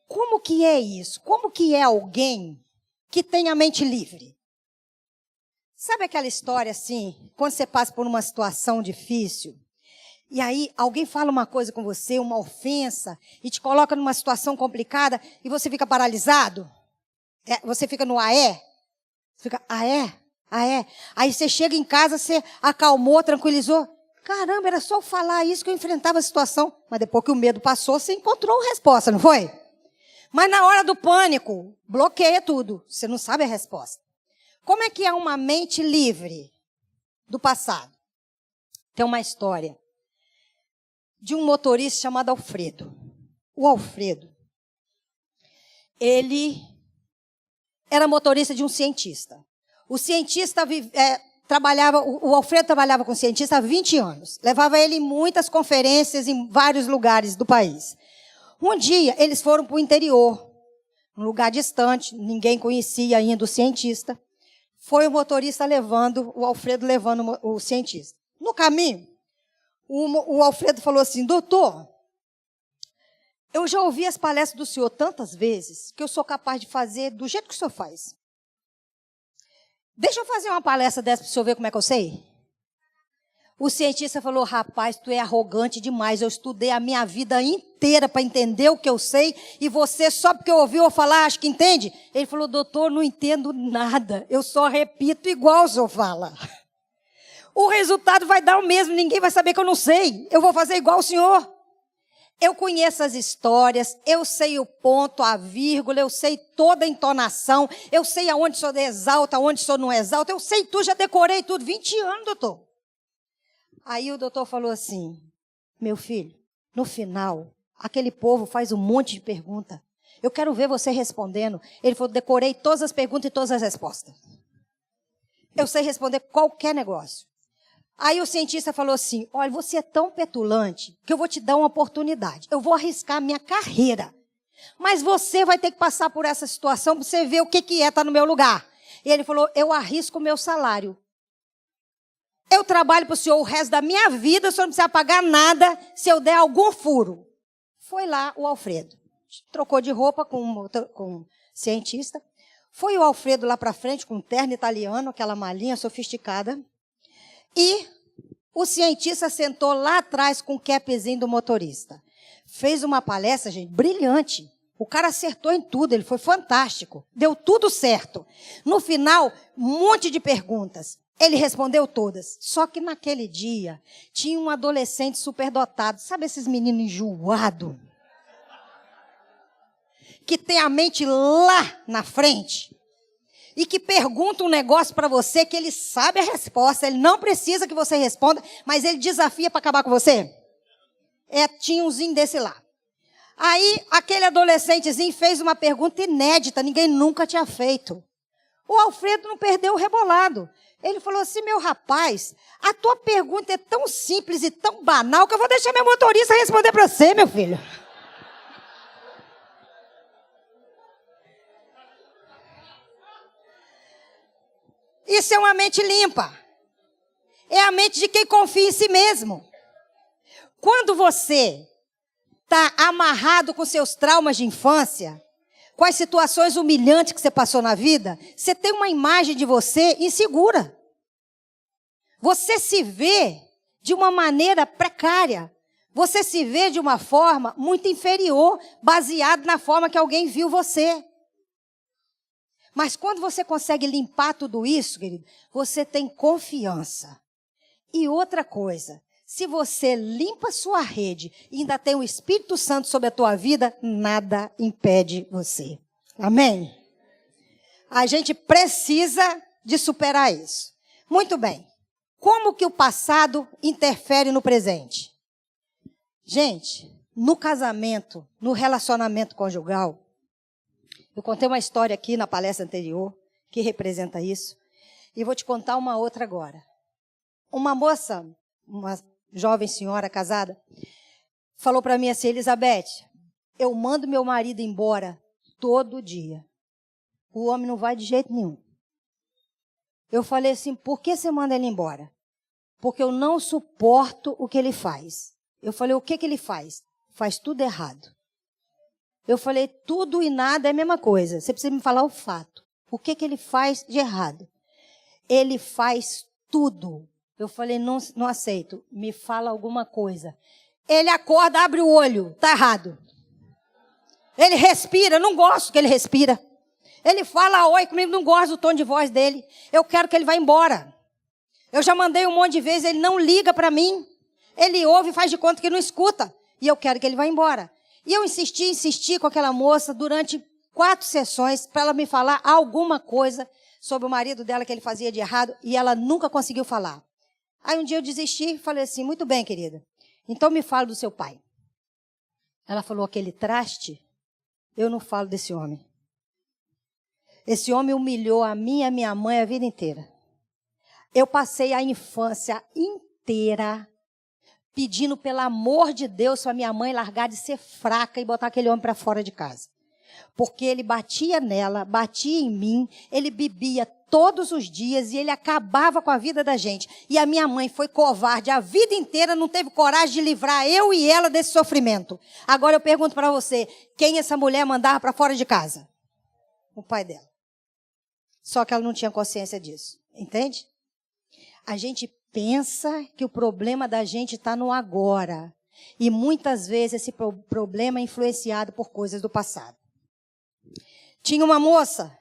Como que é isso? Como que é alguém que tem a mente livre? Sabe aquela história assim, quando você passa por uma situação difícil, e aí alguém fala uma coisa com você, uma ofensa, e te coloca numa situação complicada, e você fica paralisado? Você fica no aé? Você fica, aé? Aí você chega em casa, você acalmou, tranquilizou. Caramba, era só eu falar isso que eu enfrentava a situação. Mas depois que o medo passou, você encontrou a resposta, não foi? Mas na hora do pânico, bloqueia tudo. Você não sabe a resposta. Como é que é uma mente livre do passado? Tem uma história de um motorista chamado Alfredo. O Alfredo, ele era motorista de um cientista. O Alfredo trabalhava com o cientista há 20 anos. Levava ele em muitas conferências em vários lugares do país. Um dia, eles foram para o interior, um lugar distante, ninguém conhecia ainda o cientista. Foi o motorista o Alfredo levando o cientista. No caminho, o Alfredo falou assim, doutor, eu já ouvi as palestras do senhor tantas vezes que eu sou capaz de fazer do jeito que o senhor faz. Deixa eu fazer uma palestra dessa para o senhor ver como é que eu sei. O cientista falou, rapaz, tu é arrogante demais. Eu estudei a minha vida inteira para entender o que eu sei. E você, só porque ouviu eu falar, acha que entende? Ele falou, doutor, não entendo nada. Eu só repito igual o senhor fala. O resultado vai dar o mesmo. Ninguém vai saber que eu não sei. Eu vou fazer igual o senhor. Eu conheço as histórias, eu sei o ponto, a vírgula, eu sei toda a entonação, eu sei aonde o senhor exalta, aonde o senhor não exalta, eu sei tudo, já decorei tudo, 20 anos, doutor. Aí o doutor falou assim, meu filho, no final, aquele povo faz um monte de pergunta, eu quero ver você respondendo. Ele falou, decorei todas as perguntas e todas as respostas. Eu sei responder qualquer negócio. Aí o cientista falou assim, olha, você é tão petulante que eu vou te dar uma oportunidade. Eu vou arriscar a minha carreira. Mas você vai ter que passar por essa situação para você ver o que é estar no meu lugar. E ele falou, eu arrisco o meu salário. Eu trabalho para o senhor o resto da minha vida, o senhor não precisa pagar nada se eu der algum furo. Foi lá o Alfredo. Trocou de roupa com o cientista. Foi o Alfredo lá para frente com um terno italiano, aquela malinha sofisticada. E o cientista sentou lá atrás com o capzinho do motorista. Fez uma palestra, gente, brilhante. O cara acertou em tudo, ele foi fantástico. Deu tudo certo. No final, um monte de perguntas. Ele respondeu todas. Só que naquele dia, tinha um adolescente superdotado. Sabe esses meninos enjoados? Que tem a mente lá na frente. E que pergunta um negócio para você que ele sabe a resposta, ele não precisa que você responda, mas ele desafia para acabar com você. Tinha umzinho desse lá. Aí, aquele adolescentezinho fez uma pergunta inédita, ninguém nunca tinha feito. O Alfredo não perdeu o rebolado. Ele falou assim, meu rapaz, a tua pergunta é tão simples e tão banal que eu vou deixar meu motorista responder para você, meu filho. Isso é uma mente limpa. É a mente de quem confia em si mesmo. Quando você está amarrado com seus traumas de infância, com as situações humilhantes que você passou na vida, você tem uma imagem de você insegura. Você se vê de uma maneira precária. Você se vê de uma forma muito inferior, baseado na forma que alguém viu você. Mas quando você consegue limpar tudo isso, querido, você tem confiança. E outra coisa, se você limpa a sua rede e ainda tem o Espírito Santo sobre a tua vida, nada impede você. Amém? A gente precisa de superar isso. Muito bem. Como que o passado interfere no presente? Gente, no casamento, no relacionamento conjugal, eu contei uma história aqui na palestra anterior que representa isso. E vou te contar uma outra agora. Uma moça, uma jovem senhora casada, falou para mim assim: Elizabeth, eu mando meu marido embora todo dia. O homem não vai de jeito nenhum. Eu falei assim: por que você manda ele embora? Porque eu não suporto o que ele faz. Eu falei: o que ele faz? Faz tudo errado. Eu falei: tudo e nada é a mesma coisa. Você precisa me falar o fato. O que ele faz de errado? Ele faz tudo. Eu falei: não aceito. Me fala alguma coisa. Ele acorda, abre o olho. Está errado. Ele respira. Não gosto que ele respira. Ele fala oi comigo. Não gosto do tom de voz dele. Eu quero que ele vá embora. Eu já mandei um monte de vezes. Ele não liga para mim. Ele ouve e faz de conta que não escuta. E eu quero que ele vá embora. E eu insisti com aquela moça durante 4 sessões para ela me falar alguma coisa sobre o marido dela que ele fazia de errado. E ela nunca conseguiu falar. Aí um dia eu desisti e falei assim: muito bem, querida. Então me fala do seu pai. Ela falou: aquele traste, eu não falo desse homem. Esse homem humilhou a mim e a minha mãe a vida inteira. Eu passei a infância inteira pedindo pelo amor de Deus para minha mãe largar de ser fraca e botar aquele homem para fora de casa. Porque ele batia nela, batia em mim, ele bebia todos os dias e ele acabava com a vida da gente. E a minha mãe foi covarde a vida inteira, não teve coragem de livrar eu e ela desse sofrimento. Agora eu pergunto para você, quem essa mulher mandava para fora de casa? O pai dela. Só que ela não tinha consciência disso, entende? A gente pensa que o problema da gente está no agora. E muitas vezes esse problema é influenciado por coisas do passado. Tinha uma moça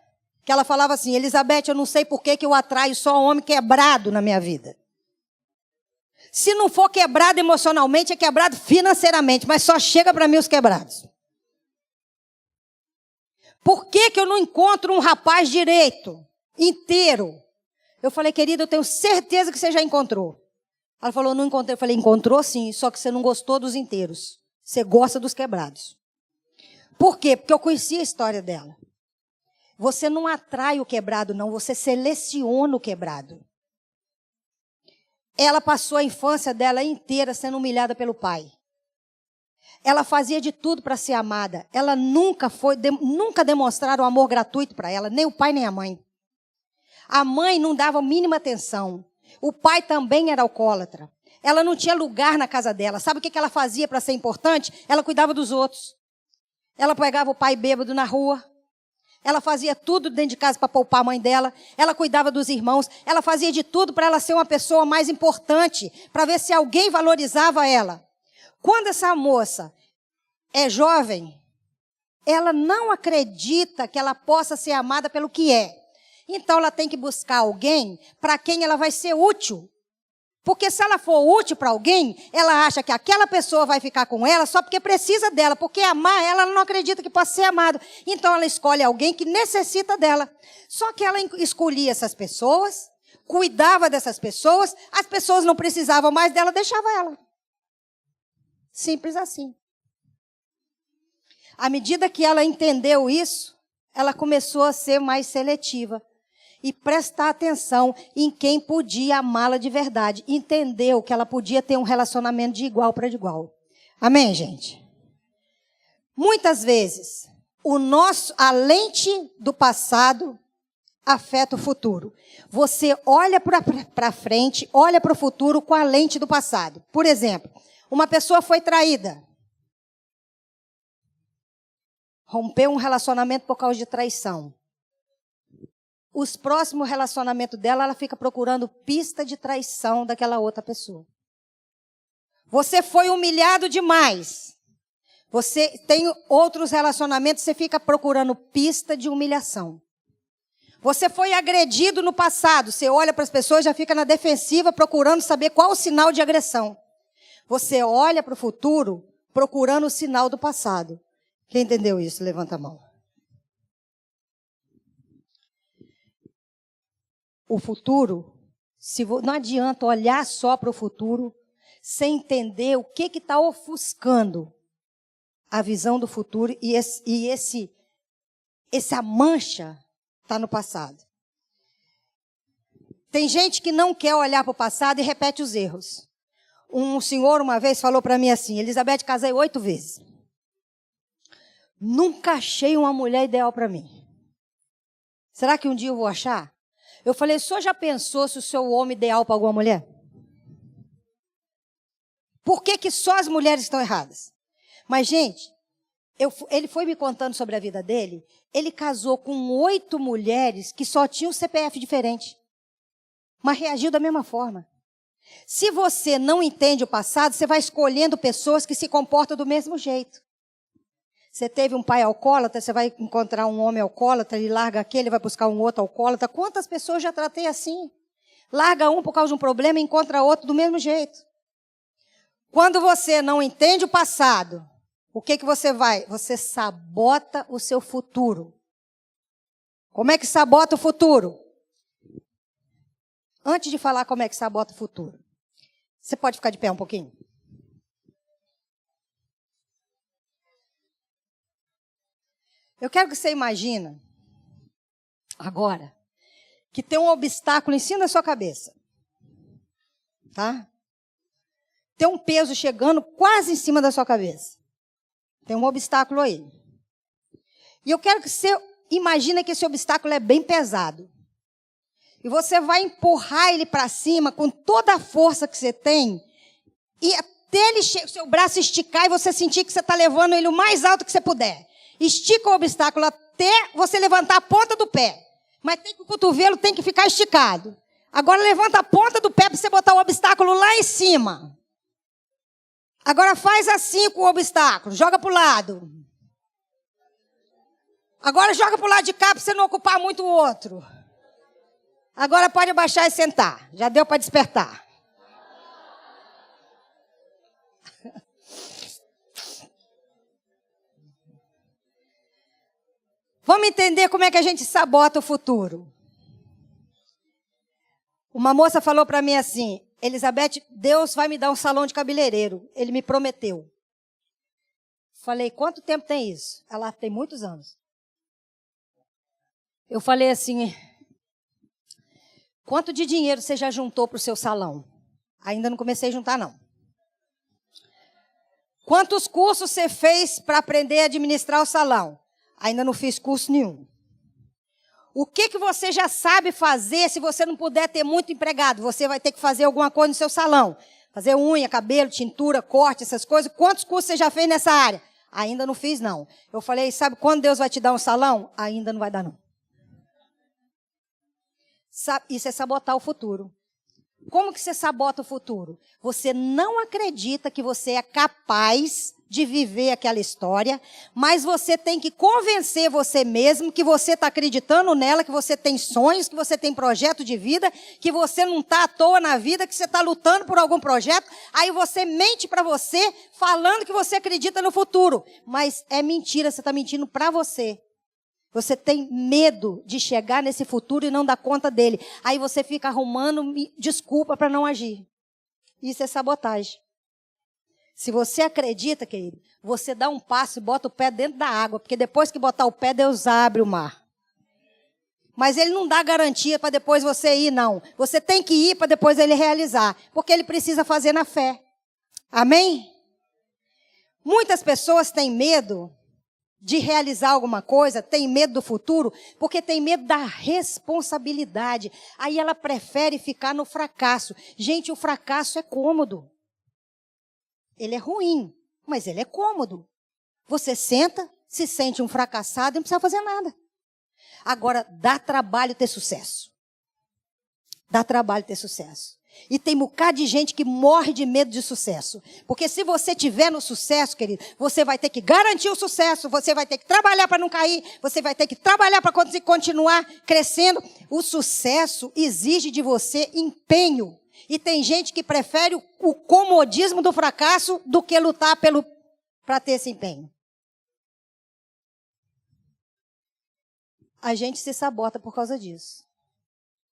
que ela falava assim: Elizabeth, eu não sei por que eu atraio só homem quebrado na minha vida. Se não for quebrado emocionalmente, é quebrado financeiramente, mas só chega para mim os quebrados. Por que eu não encontro um rapaz direito, inteiro? Eu falei: querida, eu tenho certeza que você já encontrou. Ela falou: não encontrei. Eu falei: encontrou sim, só que você não gostou dos inteiros. Você gosta dos quebrados. Por quê? Porque eu conhecia a história dela. Você não atrai o quebrado, não. Você seleciona o quebrado. Ela passou a infância dela inteira sendo humilhada pelo pai. Ela fazia de tudo para ser amada. Ela nunca demonstraram amor gratuito para ela, nem o pai nem a mãe. A mãe não dava a mínima atenção. O pai também era alcoólatra. Ela não tinha lugar na casa dela. Sabe o que ela fazia para ser importante? Ela cuidava dos outros. Ela pegava o pai bêbado na rua. Ela fazia tudo dentro de casa para poupar a mãe dela. Ela cuidava dos irmãos. Ela fazia de tudo para ela ser uma pessoa mais importante, para ver se alguém valorizava ela. Quando essa moça é jovem, ela não acredita que ela possa ser amada pelo que é. Então ela tem que buscar alguém para quem ela vai ser útil. Porque se ela for útil para alguém, ela acha que aquela pessoa vai ficar com ela só porque precisa dela. Porque amar ela não acredita que possa ser amado. Então ela escolhe alguém que necessita dela. Só que ela escolhia essas pessoas, cuidava dessas pessoas, as pessoas não precisavam mais dela, deixava ela. Simples assim. À medida que ela entendeu isso, ela começou a ser mais seletiva. E prestar atenção em quem podia amá-la de verdade. Entendeu que ela podia ter um relacionamento de igual para igual. Amém, gente? Muitas vezes, a lente do passado afeta o futuro. Você olha para frente, olha para o futuro com a lente do passado. Por exemplo, uma pessoa foi traída. Rompeu um relacionamento por causa de traição. Os próximos relacionamentos dela, ela fica procurando pista de traição daquela outra pessoa. Você foi humilhado demais. Você tem outros relacionamentos, você fica procurando pista de humilhação. Você foi agredido no passado. Você olha para as pessoas e já fica na defensiva procurando saber qual o sinal de agressão. Você olha para o futuro procurando o sinal do passado. Quem entendeu isso? Levanta a mão. O futuro, não adianta olhar só para o futuro sem entender o que está ofuscando a visão do futuro e essa mancha está no passado. Tem gente que não quer olhar para o passado e repete os erros. Um senhor uma vez falou para mim assim: Elizabeth, casei 8 vezes. Nunca achei uma mulher ideal para mim. Será que um dia eu vou achar? Eu falei: o senhor já pensou se o seu homem ideal para alguma mulher? Por que só as mulheres estão erradas? Mas, gente, ele foi me contando sobre a vida dele. Ele casou com 8 mulheres que só tinham CPF diferente, mas reagiu da mesma forma. Se você não entende o passado, você vai escolhendo pessoas que se comportam do mesmo jeito. Você teve um pai alcoólatra, você vai encontrar um homem alcoólatra, ele larga aquele, vai buscar um outro alcoólatra. Quantas pessoas já tratei assim? Larga um por causa de um problema e encontra outro do mesmo jeito. Quando você não entende o passado, o que você vai? Você sabota o seu futuro. Como é que sabota o futuro? Antes de falar como é que sabota o futuro, você pode ficar de pé um pouquinho? Eu quero que você imagine, agora, que tem um obstáculo em cima da sua cabeça. Tá? Tem um peso chegando quase em cima da sua cabeça. Tem um obstáculo aí. E eu quero que você imagine que esse obstáculo é bem pesado. E você vai empurrar ele para cima com toda a força que você tem. E até ele seu braço esticar e você sentir que você está levando ele o mais alto que você puder. Estica o obstáculo até você levantar a ponta do pé. Mas o cotovelo tem que ficar esticado. Agora levanta a ponta do pé para você botar o obstáculo lá em cima. Agora faz assim com o obstáculo. Joga para o lado. Agora joga para o lado de cá para você não ocupar muito o outro. Agora pode abaixar e sentar. Já deu para despertar. Vamos entender como é que a gente sabota o futuro. Uma moça falou para mim assim: Elizabeth, Deus vai me dar um salão de cabeleireiro. Ele me prometeu. Falei: quanto tempo tem isso? Ela: tem muitos anos. Eu falei assim: quanto de dinheiro você já juntou para o seu salão? Ainda não comecei a juntar, não. Quantos cursos você fez para aprender a administrar o salão? Ainda não fiz curso nenhum. O que você já sabe fazer se você não puder ter muito empregado? Você vai ter que fazer alguma coisa no seu salão. Fazer unha, cabelo, tintura, corte, essas coisas. Quantos cursos você já fez nessa área? Ainda não fiz, não. Eu falei: sabe quando Deus vai te dar um salão? Ainda não vai dar, não. Isso é sabotar o futuro. Como que você sabota o futuro? Você não acredita que você é capaz de viver aquela história, mas você tem que convencer você mesmo que você está acreditando nela, que você tem sonhos, que você tem projeto de vida, que você não está à toa na vida, que você está lutando por algum projeto. Aí você mente para você, falando que você acredita no futuro. Mas é mentira, você está mentindo para você. Você tem medo de chegar nesse futuro e não dar conta dele. Aí você fica arrumando desculpa para não agir. Isso é sabotagem. Se você acredita, querido, você dá um passo e bota o pé dentro da água, porque depois que botar o pé, Deus abre o mar. Mas ele não dá garantia para depois você ir, não. Você tem que ir para depois ele realizar, porque ele precisa fazer na fé. Amém? Muitas pessoas têm medo de realizar alguma coisa, têm medo do futuro, porque tem medo da responsabilidade. Aí ela prefere ficar no fracasso. Gente, o fracasso é cômodo. Ele é ruim, mas ele é cômodo. Você senta, se sente um fracassado e não precisa fazer nada. Agora, dá trabalho ter sucesso. Dá trabalho ter sucesso. E tem um bocado de gente que morre de medo de sucesso. Porque se você tiver no sucesso, querido, você vai ter que garantir o sucesso, você vai ter que trabalhar para não cair, você vai ter que trabalhar para continuar crescendo. O sucesso exige de você empenho. E tem gente que prefere o comodismo do fracasso do que lutar para ter esse empenho. A gente se sabota por causa disso.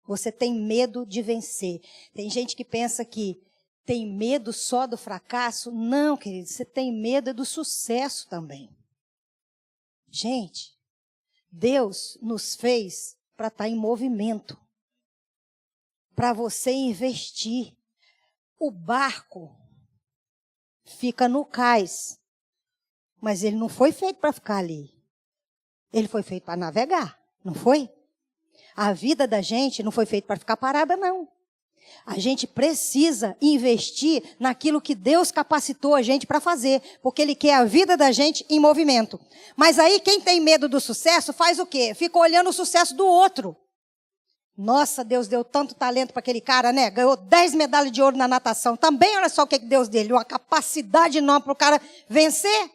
Você tem medo de vencer. Tem gente que pensa que tem medo só do fracasso. Não, querido, você tem medo do sucesso também. Gente, Deus nos fez para estar em movimento. Para você investir. O barco fica no cais. Mas ele não foi feito para ficar ali. Ele foi feito para navegar, não foi? A vida da gente não foi feita para ficar parada, não. A gente precisa investir naquilo que Deus capacitou a gente para fazer, porque Ele quer a vida da gente em movimento. Mas aí quem tem medo do sucesso faz o quê? Fica olhando o sucesso do outro. Nossa, Deus deu tanto talento para aquele cara, né? Ganhou 10 medalhas de ouro na natação. Também olha só o que Deus deu, uma capacidade enorme para o cara vencer.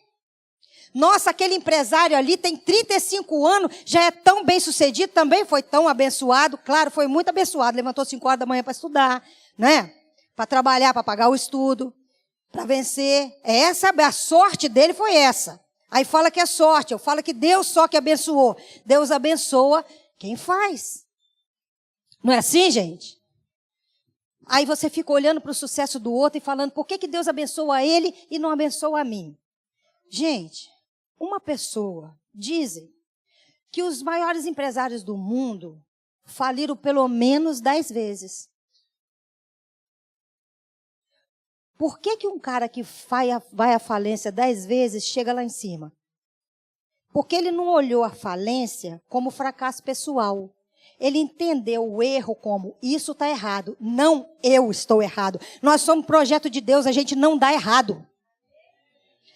Nossa, aquele empresário ali tem 35 anos, já é tão bem sucedido, também foi tão abençoado. Claro, foi muito abençoado, levantou 5 horas da manhã para estudar, né? Para trabalhar, para pagar o estudo, para vencer. A sorte dele foi essa. Aí fala que é sorte, eu falo que Deus só que abençoou. Deus abençoa quem faz. Não é assim, gente? Aí você fica olhando para o sucesso do outro e falando, por que Deus abençoa ele e não abençoa a mim? Gente, uma pessoa, dizem, que os maiores empresários do mundo faliram pelo menos 10 vezes. Por que um cara que vai à falência 10 vezes chega lá em cima? Porque ele não olhou a falência como fracasso pessoal. Ele entendeu o erro como, isso está errado, não eu estou errado. Nós somos projeto de Deus, a gente não dá errado.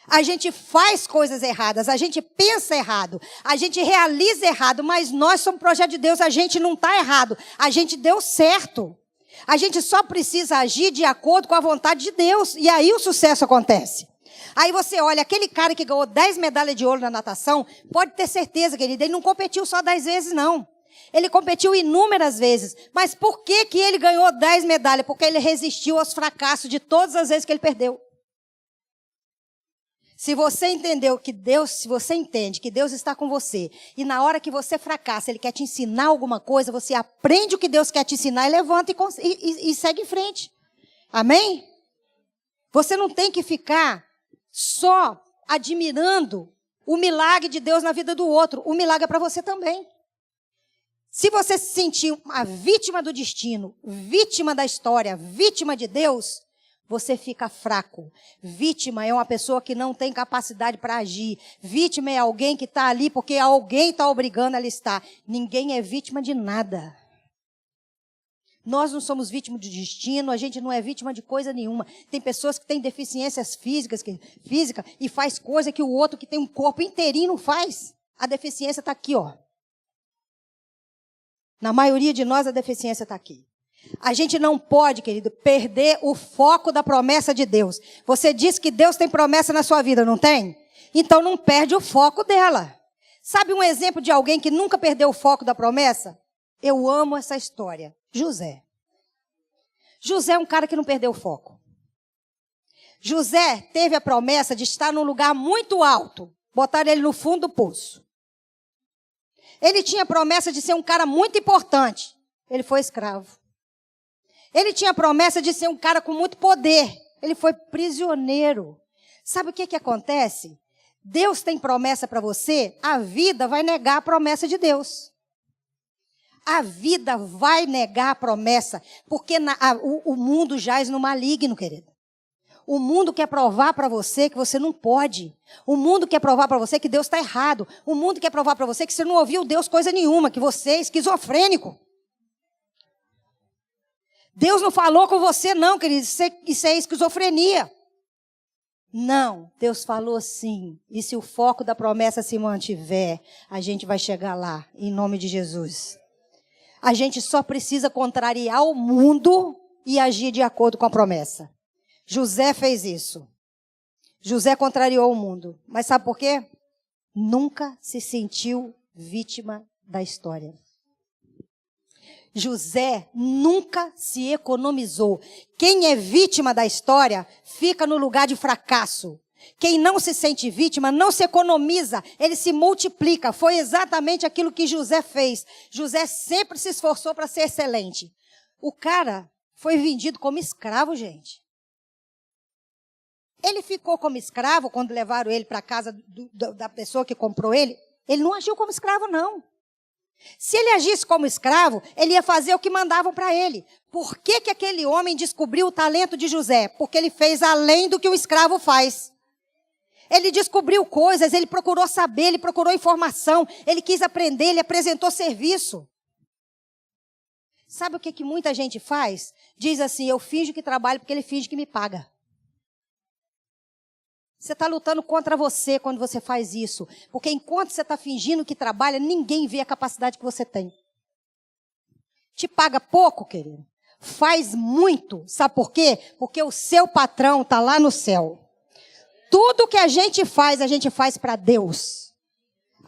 A gente faz coisas erradas, a gente pensa errado, a gente realiza errado, mas nós somos projeto de Deus, a gente não está errado, a gente deu certo. A gente só precisa agir de acordo com a vontade de Deus, e aí o sucesso acontece. Aí você olha, aquele cara que ganhou 10 medalhas de ouro na natação, pode ter certeza, querido, ele não competiu só 10 vezes, não. Ele competiu inúmeras vezes. Mas por que ele ganhou 10 medalhas? Porque ele resistiu aos fracassos de todas as vezes que ele perdeu. Se você entendeu que Deus, se você entende que Deus está com você, e na hora que você fracassa, Ele quer te ensinar alguma coisa, você aprende o que Deus quer te ensinar e levanta e segue em frente. Amém? Você não tem que ficar só admirando o milagre de Deus na vida do outro. O milagre é para você também. Se você se sentir uma vítima do destino, vítima da história, vítima de Deus, você fica fraco. Vítima é uma pessoa que não tem capacidade para agir. Vítima é alguém que está ali porque alguém está obrigando ela a estar. Ninguém é vítima de nada. Nós não somos vítimas de destino, a gente não é vítima de coisa nenhuma. Tem pessoas que têm deficiências físicas e faz coisa que o outro que tem um corpo inteirinho não faz. A deficiência está aqui, ó. Na maioria de nós a deficiência está aqui. A gente não pode, querido, perder o foco da promessa de Deus. Você diz que Deus tem promessa na sua vida, não tem? Então não perde o foco dela. Sabe um exemplo de alguém que nunca perdeu o foco da promessa? Eu amo essa história. José. José é um cara que não perdeu o foco. José teve a promessa de estar num lugar muito alto. Botaram ele no fundo do poço. Ele tinha a promessa de ser um cara muito importante. Ele foi escravo. Ele tinha a promessa de ser um cara com muito poder. Ele foi prisioneiro. Sabe o que acontece? Deus tem promessa para você, a vida vai negar a promessa de Deus. A vida vai negar a promessa, porque o mundo jaz no maligno, querido. O mundo quer provar para você que você não pode. O mundo quer provar para você que Deus está errado. O mundo quer provar para você que você não ouviu Deus coisa nenhuma, que você é esquizofrênico. Deus não falou com você não, querido, isso é esquizofrenia. Não, Deus falou sim. E se o foco da promessa se mantiver, a gente vai chegar lá, em nome de Jesus. A gente só precisa contrariar o mundo e agir de acordo com a promessa. José fez isso. José contrariou o mundo. Mas sabe por quê? Nunca se sentiu vítima da história. José nunca se economizou. Quem é vítima da história fica no lugar de fracasso. Quem não se sente vítima não se economiza, ele se multiplica. Foi exatamente aquilo que José fez. José sempre se esforçou para ser excelente. O cara foi vendido como escravo, gente. Ele ficou como escravo quando levaram ele para a casa da pessoa que comprou ele. Ele não agiu como escravo, não. Se ele agisse como escravo, ele ia fazer o que mandavam para ele. Por que que aquele homem descobriu o talento de José? Porque ele fez além do que um escravo faz. Ele descobriu coisas, ele procurou saber, ele procurou informação, ele quis aprender, ele apresentou serviço. Sabe o que muita gente faz? Diz assim, eu finjo que trabalho porque ele finge que me paga. Você está lutando contra você quando você faz isso. Porque enquanto você está fingindo que trabalha, ninguém vê a capacidade que você tem. Te paga pouco, querido? Faz muito. Sabe por quê? Porque o seu patrão está lá no céu. Tudo que a gente faz para Deus.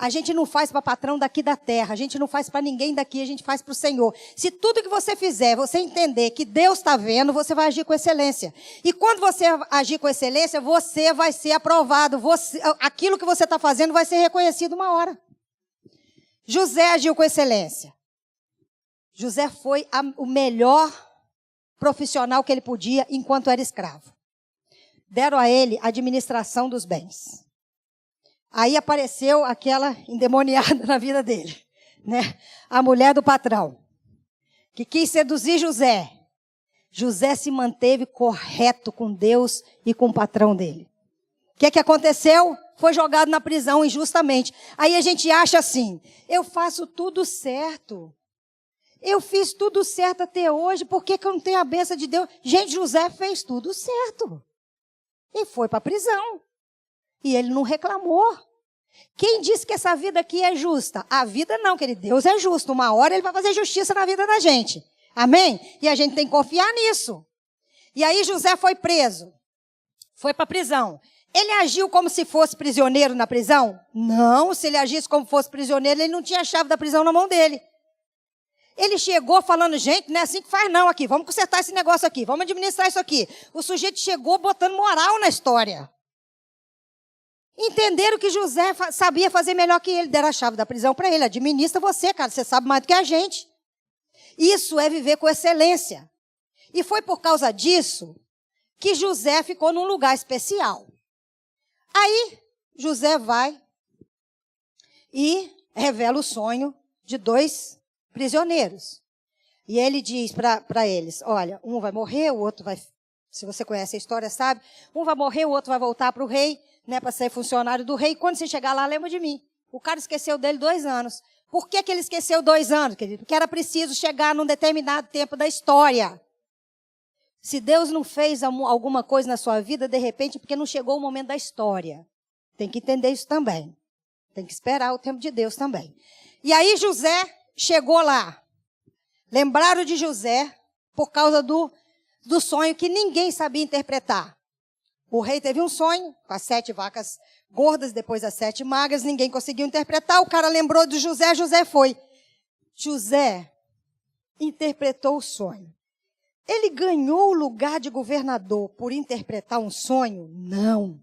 A gente não faz para patrão daqui da terra. A gente não faz para ninguém daqui, a gente faz para o Senhor. Se tudo que você fizer, você entender que Deus está vendo, você vai agir com excelência. E quando você agir com excelência, você vai ser aprovado. Aquilo que você está fazendo vai ser reconhecido uma hora. José agiu com excelência. José foi o melhor profissional que ele podia enquanto era escravo. Deram a ele a administração dos bens. Aí apareceu aquela endemoniada na vida dele, né? A mulher do patrão, que quis seduzir José. José se manteve correto com Deus e com o patrão dele. O que aconteceu? Foi jogado na prisão injustamente. Aí a gente acha assim, eu faço tudo certo. Eu fiz tudo certo até hoje, por que eu não tenho a bênção de Deus? Gente, José fez tudo certo. E foi para a prisão. E ele não reclamou. Quem disse que essa vida aqui é justa? A vida não, querido. Deus é justo. Uma hora ele vai fazer justiça na vida da gente. Amém? E a gente tem que confiar nisso. E aí José foi preso. Foi para a prisão. Ele agiu como se fosse prisioneiro na prisão? Não, se ele agisse como fosse prisioneiro, ele não tinha a chave da prisão na mão dele. Ele chegou falando, gente, não é assim que faz não aqui. Vamos consertar esse negócio aqui. Vamos administrar isso aqui. O sujeito chegou botando moral na história. Entenderam que José sabia fazer melhor que ele. Deram a chave da prisão para ele. Administra você, cara. Você sabe mais do que a gente. Isso é viver com excelência. E foi por causa disso que José ficou num lugar especial. Aí, José vai e revela o sonho de 2 prisioneiros. E ele diz para eles, olha, um vai morrer, o outro vai, se você conhece a história, sabe? Um vai morrer, o outro vai voltar para o rei, né, para ser funcionário do rei. Quando você chegar lá, lembra de mim. O cara esqueceu dele 2 anos. Por que ele esqueceu 2 anos, querido? Porque era preciso chegar num determinado tempo da história. Se Deus não fez alguma coisa na sua vida, de repente, porque não chegou o momento da história. Tem que entender isso também. Tem que esperar o tempo de Deus também. E aí José chegou lá. Lembraram de José por causa do sonho que ninguém sabia interpretar. O rei teve um sonho com as 7 vacas gordas, depois as 7 magras, ninguém conseguiu interpretar. O cara lembrou de José, José foi. José interpretou o sonho. Ele ganhou o lugar de governador por interpretar um sonho? Não.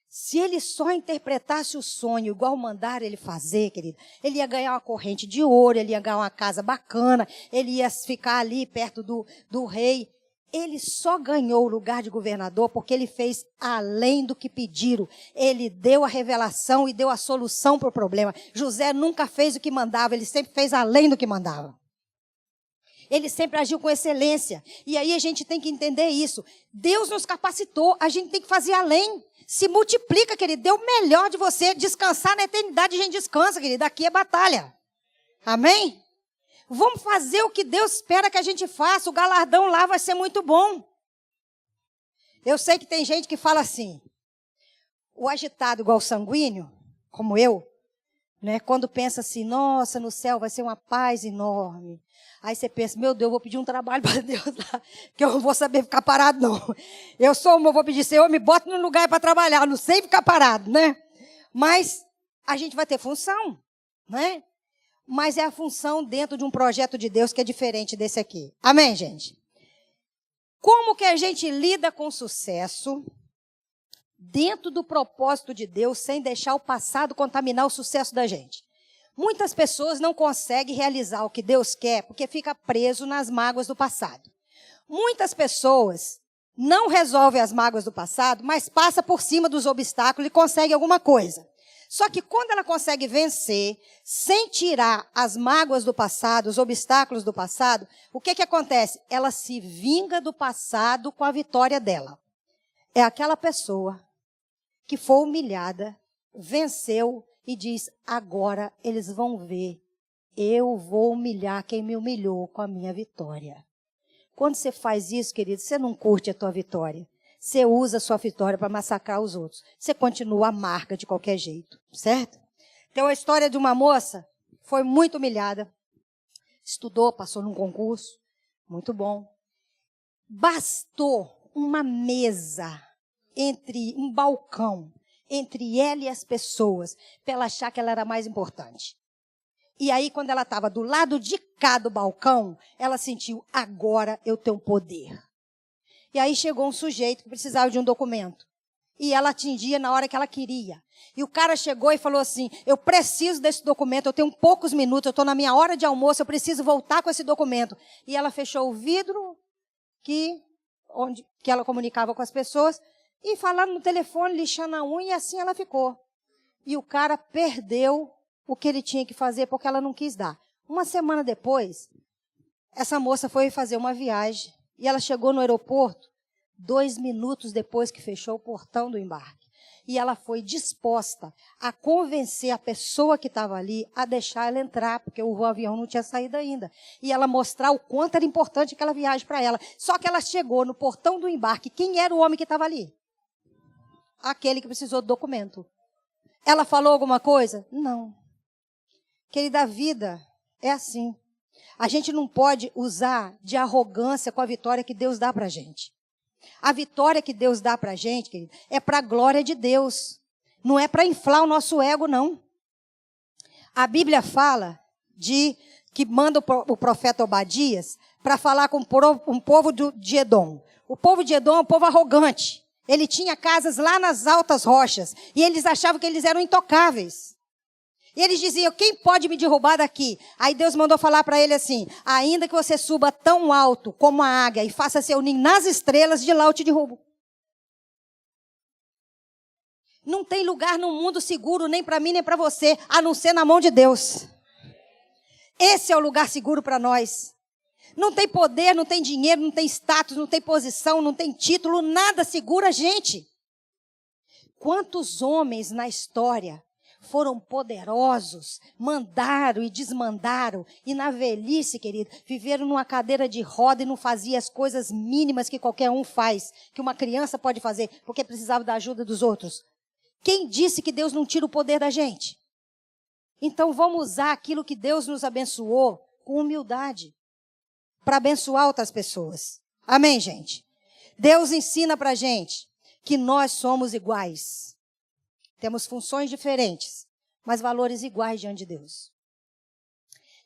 Se ele só interpretasse o sonho igual mandaram ele fazer, querido, ele ia ganhar uma corrente de ouro, ele ia ganhar uma casa bacana, ele ia ficar ali perto do rei. Ele só ganhou o lugar de governador porque ele fez além do que pediram. Ele deu a revelação e deu a solução para o problema. José nunca fez o que mandava, ele sempre fez além do que mandava. Ele sempre agiu com excelência. E aí a gente tem que entender isso. Deus nos capacitou, a gente tem que fazer além. Se multiplica, querido, dê o melhor de você. Descansar na eternidade, a gente descansa, querido. Aqui é batalha. Amém? Vamos fazer o que Deus espera que a gente faça. O galardão lá vai ser muito bom. Eu sei que tem gente que fala assim. O agitado igual o sanguíneo, como eu, né? Quando pensa assim, nossa, no céu vai ser uma paz enorme. Aí você pensa, meu Deus, eu vou pedir um trabalho para Deus lá, que eu não vou saber ficar parado, não. Eu vou pedir, Senhor, me bota num lugar para trabalhar, eu não sei ficar parado, né? Mas a gente vai ter função, né? Mas é a função dentro de um projeto de Deus que é diferente desse aqui. Amém, gente? Como que a gente lida com sucesso dentro do propósito de Deus, sem deixar o passado contaminar o sucesso da gente? Muitas pessoas não conseguem realizar o que Deus quer porque fica preso nas mágoas do passado. Muitas pessoas não resolvem as mágoas do passado, mas passa por cima dos obstáculos e consegue alguma coisa. Só que quando ela consegue vencer, sem tirar as mágoas do passado, os obstáculos do passado, o que acontece? Ela se vinga do passado com a vitória dela. É aquela pessoa que foi humilhada, venceu e diz, agora eles vão ver, eu vou humilhar quem me humilhou com a minha vitória. Quando você faz isso, querido, você não curte a tua vitória. Você usa a sua vitória para massacrar os outros. Você continua amarga de qualquer jeito, certo? Então, a história de uma moça foi muito humilhada. Estudou, passou num concurso. Muito bom. Bastou uma mesa um balcão, entre ela e as pessoas, para ela achar que ela era mais importante. E aí, quando ela estava do lado de cá do balcão, ela sentiu, agora eu tenho poder. E aí chegou um sujeito que precisava de um documento. E ela atingia na hora que ela queria. E o cara chegou e falou assim, eu preciso desse documento, eu tenho poucos minutos, eu estou na minha hora de almoço, eu preciso voltar com esse documento. E ela fechou o vidro que ela comunicava com as pessoas e falando no telefone, lixando a unha, e assim ela ficou. E o cara perdeu o que ele tinha que fazer porque ela não quis dar. Uma semana depois, essa moça foi fazer uma viagem e ela chegou no aeroporto 2 minutos depois que fechou o portão do embarque. E ela foi disposta a convencer a pessoa que estava ali a deixar ela entrar, porque o avião não tinha saído ainda. E ela mostrar o quanto era importante aquela viagem para ela. Só que ela chegou no portão do embarque. Quem era o homem que estava ali? Aquele que precisou do documento. Ela falou alguma coisa? Não. Querida, a vida é assim. A gente não pode usar de arrogância com a vitória que Deus dá para a gente. A vitória que Deus dá para a gente, querido, é para a glória de Deus. Não é para inflar o nosso ego, não. A Bíblia fala que manda o profeta Obadias para falar com um povo de Edom. O povo de Edom é um povo arrogante. Ele tinha casas lá nas altas rochas. E eles achavam que eles eram intocáveis. E eles diziam, quem pode me derrubar daqui? Aí Deus mandou falar para ele assim, ainda que você suba tão alto como a águia e faça seu ninho nas estrelas, de lá eu te derrubo. Não tem lugar no mundo seguro, nem para mim, nem para você, a não ser na mão de Deus. Esse é o lugar seguro para nós. Não tem poder, não tem dinheiro, não tem status, não tem posição, não tem título, nada segura a gente. Quantos homens na história foram poderosos, mandaram e desmandaram, e na velhice, querido, viveram numa cadeira de roda e não faziam as coisas mínimas que qualquer um faz, que uma criança pode fazer, porque precisava da ajuda dos outros. Quem disse que Deus não tira o poder da gente? Então vamos usar aquilo que Deus nos abençoou com humildade, para abençoar outras pessoas. Amém, gente? Deus ensina para a gente que nós somos iguais. Temos funções diferentes, mas valores iguais diante de Deus.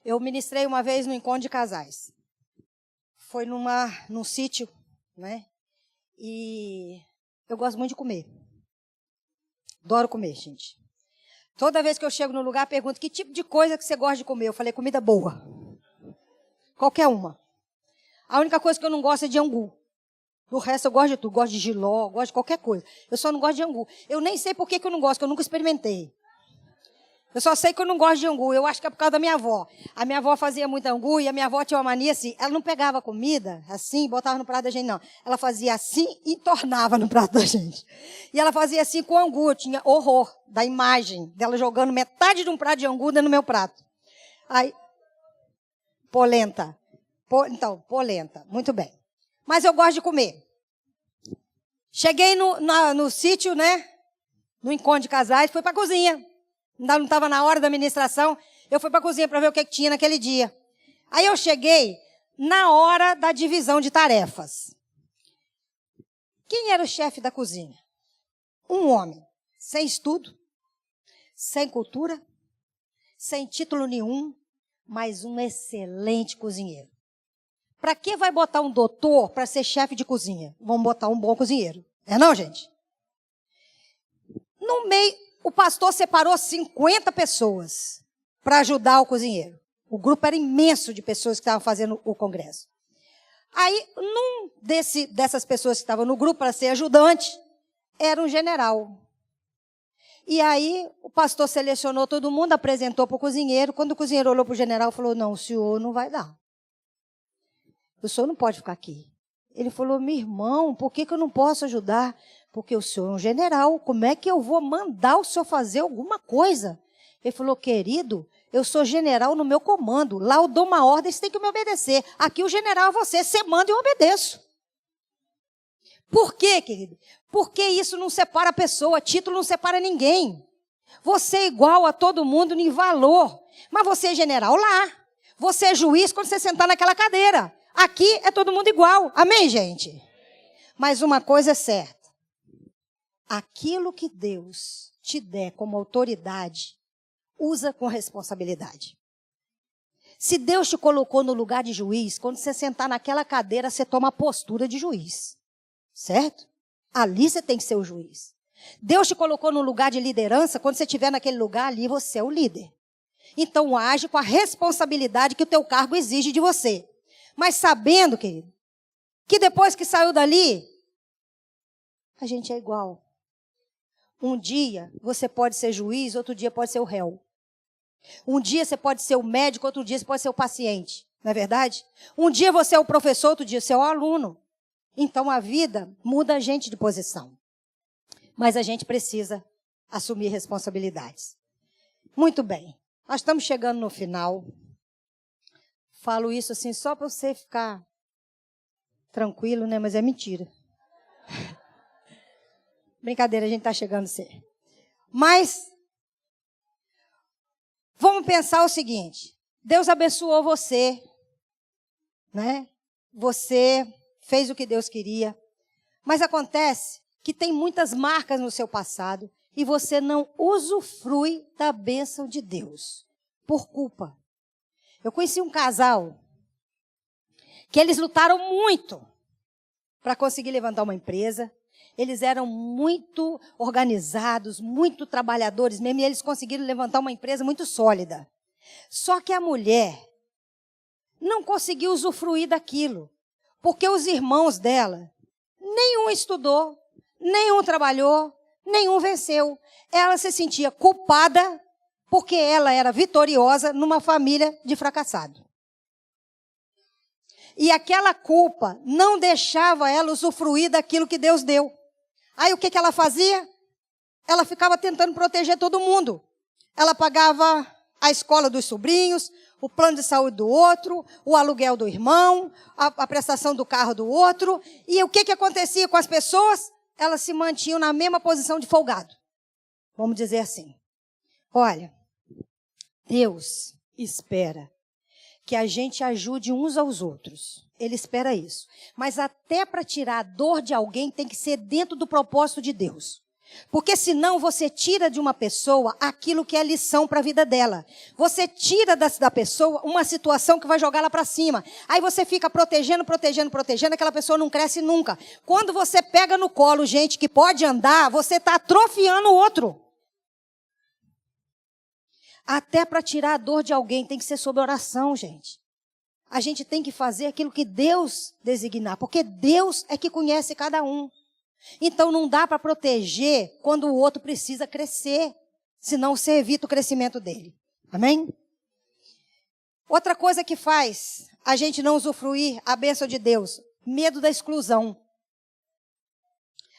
Eu ministrei uma vez no encontro de casais. Foi num sítio, né? E eu gosto muito de comer. Adoro comer, gente. Toda vez que eu chego no lugar, pergunto, que tipo de coisa que você gosta de comer? Eu falei, comida boa. Qualquer uma. A única coisa que eu não gosto é de angu. Do resto eu gosto de tudo, gosto de jiló, gosto de qualquer coisa. Eu só não gosto de angu. Eu nem sei por que eu não gosto, porque eu nunca experimentei. Eu só sei que eu não gosto de angu. Eu acho que é por causa da minha avó. A minha avó fazia muito angu e a minha avó tinha uma mania assim. Ela não pegava comida assim, botava no prato da gente, não. Ela fazia assim e tornava no prato da gente. E ela fazia assim com angu. Eu tinha horror da imagem dela jogando metade de um prato de angu dentro do meu prato. Aí, polenta. Polenta. Muito bem. Mas eu gosto de comer. Cheguei no sítio, né? No encontro de casais, fui para a cozinha. Ainda não estava na hora da ministração. Eu fui para a cozinha para ver o que tinha naquele dia. Aí eu cheguei na hora da divisão de tarefas. Quem era o chefe da cozinha? Um homem, sem estudo, sem cultura, sem título nenhum, mas um excelente cozinheiro. Para que vai botar um doutor para ser chefe de cozinha? Vamos botar um bom cozinheiro. É não, gente? No meio, o pastor separou 50 pessoas para ajudar o cozinheiro. O grupo era imenso de pessoas que estavam fazendo o congresso. Aí, dessas pessoas que estavam no grupo para ser ajudante, era um general. E aí, o pastor selecionou todo mundo, apresentou para o cozinheiro. Quando o cozinheiro olhou para o general, falou, não, o senhor não vai dar. O senhor não pode ficar aqui. Ele falou, meu irmão, por que eu não posso ajudar? Porque o senhor é um general, como é que eu vou mandar o senhor fazer alguma coisa? Ele falou, querido, eu sou general no meu comando. Lá eu dou uma ordem, você tem que me obedecer. Aqui o general é você manda e eu obedeço. Por quê, querido? Porque isso não separa a pessoa, título não separa ninguém. Você é igual a todo mundo em valor. Mas você é general lá. Você é juiz quando você sentar naquela cadeira. Aqui é todo mundo igual. Amém, gente? Mas uma coisa é certa. Aquilo que Deus te der como autoridade, usa com responsabilidade. Se Deus te colocou no lugar de juiz, quando você sentar naquela cadeira, você toma a postura de juiz. Certo? Ali você tem que ser o juiz. Deus te colocou no lugar de liderança, quando você estiver naquele lugar ali, você é o líder. Então age com a responsabilidade que o teu cargo exige de você. Mas sabendo, querido, que depois que saiu dali, a gente é igual. Um dia você pode ser juiz, outro dia pode ser o réu. Um dia você pode ser o médico, outro dia você pode ser o paciente. Não é verdade? Um dia você é o professor, outro dia você é o aluno. Então a vida muda a gente de posição. Mas a gente precisa assumir responsabilidades. Muito bem. Nós estamos chegando no final. Falo isso assim só para você ficar tranquilo, né? Mas é mentira. Brincadeira, a gente está chegando cedo. Mas, vamos pensar o seguinte. Deus abençoou você, né? Você fez o que Deus queria. Mas acontece que tem muitas marcas no seu passado e você não usufrui da bênção de Deus por culpa. Eu conheci um casal que eles lutaram muito para conseguir levantar uma empresa. Eles eram muito organizados, muito trabalhadores mesmo, e eles conseguiram levantar uma empresa muito sólida. Só que a mulher não conseguiu usufruir daquilo, porque os irmãos dela, nenhum estudou, nenhum trabalhou, nenhum venceu. Ela se sentia culpada porque ela era vitoriosa numa família de fracassado. E aquela culpa não deixava ela usufruir daquilo que Deus deu. Aí o que ela fazia? Ela ficava tentando proteger todo mundo. Ela pagava a escola dos sobrinhos, o plano de saúde do outro, o aluguel do irmão, a prestação do carro do outro. E o que acontecia com as pessoas? Elas se mantinham na mesma posição de folgado. Vamos dizer assim. Olha, Deus espera que a gente ajude uns aos outros. Ele espera isso. Mas até para tirar a dor de alguém tem que ser dentro do propósito de Deus. Porque senão você tira de uma pessoa aquilo que é lição para a vida dela. Você tira da pessoa uma situação que vai jogar ela para cima. Aí você fica protegendo, aquela pessoa não cresce nunca. Quando você pega no colo gente que pode andar, você está atrofiando o outro. Até para tirar a dor de alguém tem que ser sob oração, gente. A gente tem que fazer aquilo que Deus designar, porque Deus é que conhece cada um. Então não dá para proteger quando o outro precisa crescer, senão você evita o crescimento dele. Amém? Outra coisa que faz a gente não usufruir a bênção de Deus, medo da exclusão.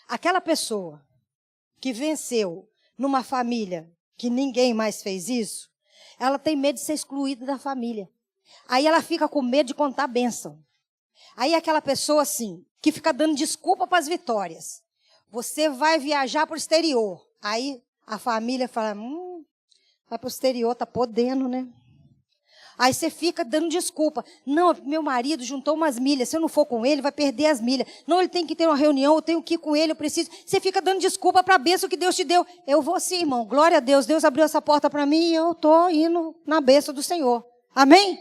Aquela pessoa que venceu numa família que ninguém mais fez isso, ela tem medo de ser excluída da família. Aí ela fica com medo de contar a bênção. Aí aquela pessoa assim, que fica dando desculpa para as vitórias. Você vai viajar para o exterior. Aí a família fala, Vai pro exterior, tá podendo, né? Aí você fica dando desculpa. Não, meu marido juntou umas milhas. Se eu não for com ele, vai perder as milhas. Não, ele tem que ter uma reunião, eu tenho que ir com ele, eu preciso. Você fica dando desculpa para a bênção que Deus te deu. Eu vou sim, irmão. Glória a Deus. Deus abriu essa porta para mim e eu estou indo na bênção do Senhor. Amém?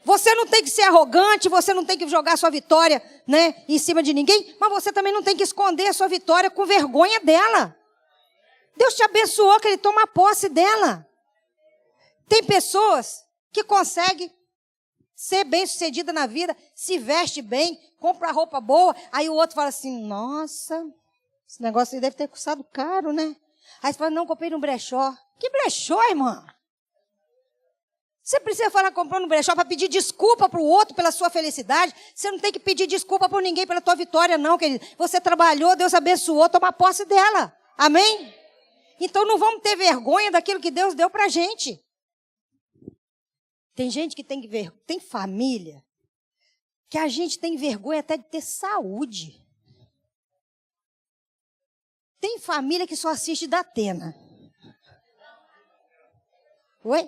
Você não tem que ser arrogante, você não tem que jogar sua vitória, né, em cima de ninguém, mas você também não tem que esconder a sua vitória com vergonha dela. Deus te abençoou, que ele toma posse dela. Tem pessoas que conseguem ser bem-sucedida na vida, se veste bem, compra roupa boa, aí o outro fala assim, nossa, esse negócio aí deve ter custado caro, né? Aí você fala, não, comprei no brechó. Que brechó, irmã? Você precisa falar comprando no brechó para pedir desculpa para o outro pela sua felicidade. Você não tem que pedir desculpa para ninguém pela tua vitória, não, querido. Você trabalhou, Deus abençoou, toma posse dela. Amém? Então não vamos ter vergonha daquilo que Deus deu para a gente. Tem gente que tem que ver, tem família que a gente tem vergonha até de ter saúde. Tem família que só assiste da Atena. Oi?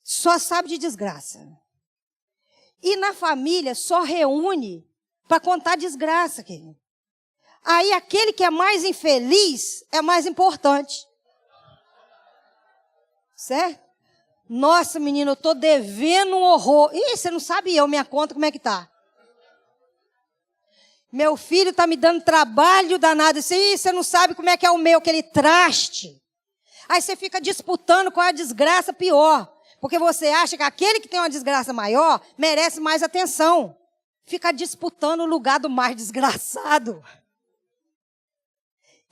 Só sabe de desgraça. E na família só reúne para contar desgraça, querido. Aí aquele que é mais infeliz é mais importante. Certo? Nossa, menino, eu estou devendo um horror. Ih, você não sabe minha conta como é que tá. Meu filho está me dando trabalho danado. Ih, você não sabe como é que é o meu, aquele traste. Aí você fica disputando qual é a desgraça pior. Porque você acha que aquele que tem uma desgraça maior merece mais atenção. Fica disputando o lugar do mais desgraçado.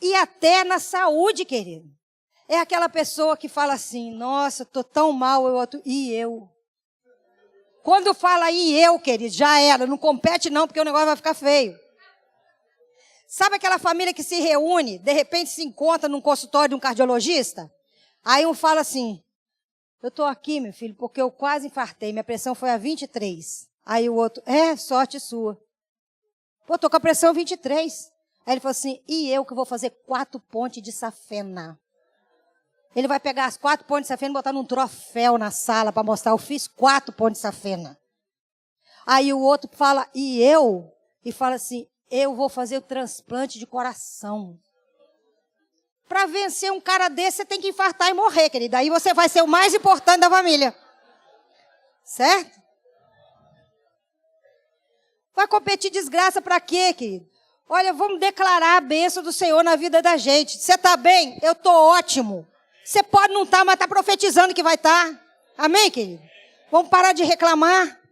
E até na saúde, querido. É aquela pessoa que fala assim, nossa, estou tão mal, e eu? Quando fala e eu, querido, já era, não compete não, porque o negócio vai ficar feio. Sabe aquela família que se reúne, de repente se encontra num consultório de um cardiologista? Aí um fala assim, eu estou aqui, meu filho, porque eu quase infartei, minha pressão foi a 23. Aí o outro, sorte sua. Pô, estou com a pressão 23. Aí ele falou assim, e eu que vou fazer 4 pontes de safena? Ele vai pegar as 4 pontes de safena e botar num troféu na sala para mostrar, eu fiz 4 pontes de safena. Aí o outro fala, e eu? E fala assim, eu vou fazer o transplante de coração. Para vencer um cara desse, você tem que infartar e morrer, querida. Aí você vai ser o mais importante da família. Certo? Vai competir desgraça para quê, querido? Olha, vamos declarar a bênção do Senhor na vida da gente. Você está bem? Eu estou ótimo. Você pode não estar, mas está profetizando que vai estar. Amém, querido? Vamos parar de reclamar.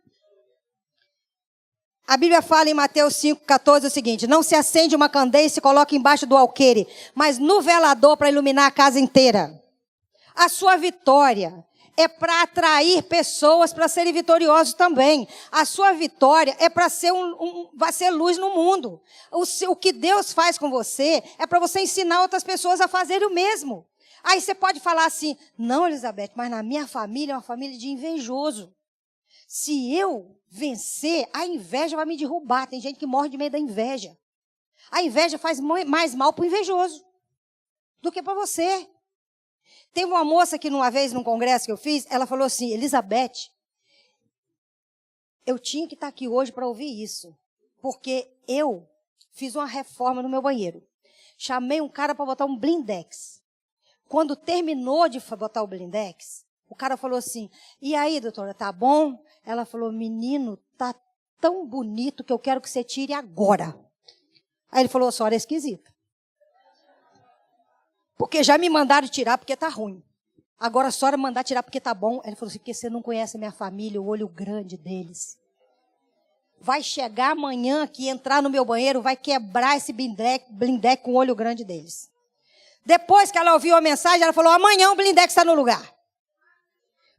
A Bíblia fala em Mateus 5,14 o seguinte, não se acende uma candeia e se coloca embaixo do alqueire, mas no velador para iluminar a casa inteira. A sua vitória é para atrair pessoas para serem vitoriosos também. A sua vitória é para ser vai ser luz no mundo. O que Deus faz com você é para você ensinar outras pessoas a fazerem o mesmo. Aí você pode falar assim, não, Elizabeth, mas na minha família é uma família de invejoso. Se eu vencer, a inveja vai me derrubar. Tem gente que morre de medo da inveja. A inveja faz mais mal para o invejoso do que para você. Tem uma moça que uma vez, num congresso que eu fiz, ela falou assim, Elizabeth, eu tinha que estar aqui hoje para ouvir isso. Porque eu fiz uma reforma no meu banheiro. Chamei um cara para botar um blindex. Quando terminou de botar o blindex, o cara falou assim, e aí, doutora, tá bom? Ela falou, menino, tá tão bonito que eu quero que você tire agora. Aí ele falou, a senhora é esquisita. Porque já me mandaram tirar porque tá ruim. Agora a senhora mandar tirar porque tá bom. Ele falou assim, porque você não conhece a minha família, o olho grande deles. Vai chegar amanhã aqui, entrar no meu banheiro, vai quebrar esse blindex com o olho grande deles. Depois que ela ouviu a mensagem, ela falou, amanhã o blindex está no lugar.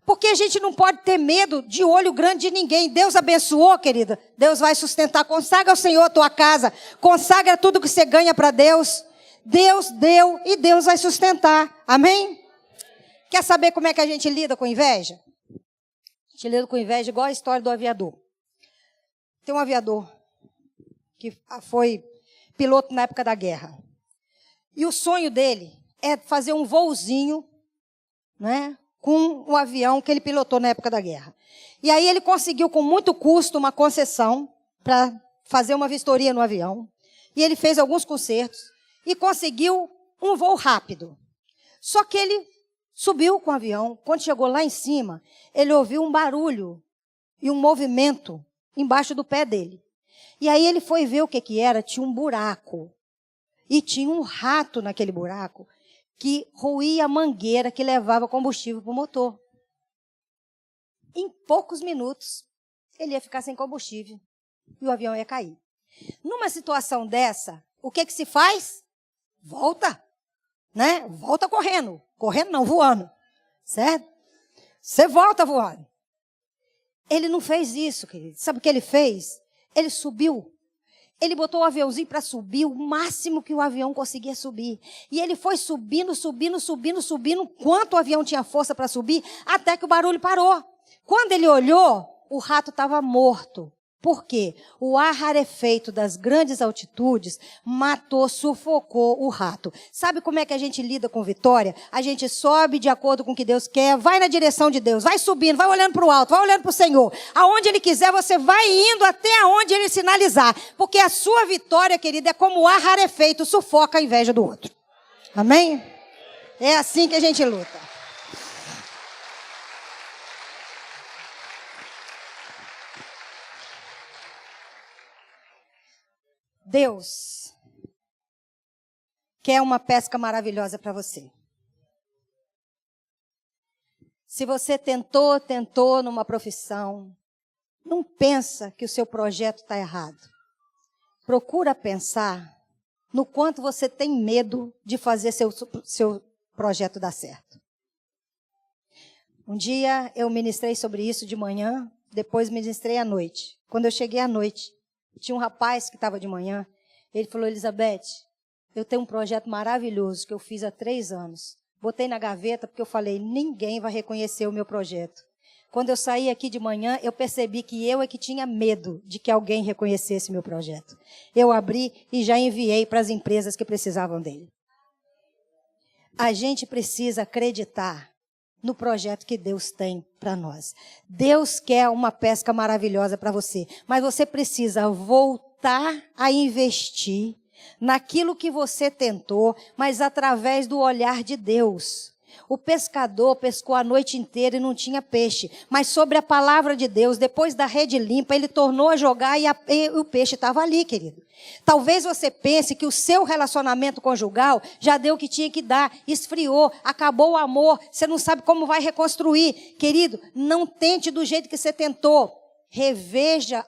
Porque a gente não pode ter medo de olho grande de ninguém. Deus abençoou, querida. Deus vai sustentar. Consagra ao Senhor a tua casa. Consagra tudo que você ganha para Deus. Deus deu e Deus vai sustentar. Amém? Quer saber como é que a gente lida com inveja? A gente lida com inveja igual a história do aviador. Tem um aviador que foi piloto na época da guerra. E o sonho dele é fazer um voozinho, né, com o avião que ele pilotou na época da guerra. E aí ele conseguiu, com muito custo, uma concessão para fazer uma vistoria no avião. E ele fez alguns consertos e conseguiu um voo rápido. Só que ele subiu com o avião. Quando chegou lá em cima, ele ouviu um barulho e um movimento embaixo do pé dele. E aí ele foi ver o que era. Tinha um buraco. E tinha um rato naquele buraco que roía a mangueira que levava combustível para o motor. Em poucos minutos, ele ia ficar sem combustível e o avião ia cair. Numa situação dessa, o que se faz? Volta, né? Volta correndo. Correndo não, voando. Certo? Você volta voando. Ele não fez isso, querido. Sabe o que ele fez? Ele subiu. Ele botou o aviãozinho para subir o máximo que o avião conseguia subir. E ele foi subindo, quanto o avião tinha força para subir, até que o barulho parou. Quando ele olhou, o rato estava morto. Por quê? O ar rarefeito das grandes altitudes matou, sufocou o rato. Sabe como é que a gente lida com vitória? A gente sobe de acordo com o que Deus quer, vai na direção de Deus, vai subindo, vai olhando para o alto, vai olhando para o Senhor. Aonde Ele quiser, você vai indo até aonde Ele sinalizar. Porque a sua vitória, querida, é como o ar rarefeito, sufoca a inveja do outro. Amém? É assim que a gente luta. Deus quer uma pesca maravilhosa para você. Se você tentou numa profissão, não pensa que o seu projeto está errado. Procura pensar no quanto você tem medo de fazer seu projeto dar certo. Um dia eu ministrei sobre isso de manhã, depois ministrei à noite. Quando eu cheguei à noite, tinha um rapaz que estava de manhã, ele falou: Elizabeth, eu tenho um projeto maravilhoso que eu fiz há 3 anos. Botei na gaveta porque eu falei, ninguém vai reconhecer o meu projeto. Quando eu saí aqui de manhã, eu percebi que eu é que tinha medo de que alguém reconhecesse meu projeto. Eu abri e já enviei para as empresas que precisavam dele. A gente precisa acreditar no projeto que Deus tem para nós. Deus quer uma pesca maravilhosa para você, mas você precisa voltar a investir naquilo que você tentou, mas através do olhar de Deus. O pescador pescou a noite inteira e não tinha peixe, mas sobre a palavra de Deus, depois da rede limpa, ele tornou a jogar e o peixe estava ali, querido. Talvez você pense que o seu relacionamento conjugal já deu o que tinha que dar, esfriou, acabou o amor, você não sabe como vai reconstruir. Querido, não tente do jeito que você tentou. Reveja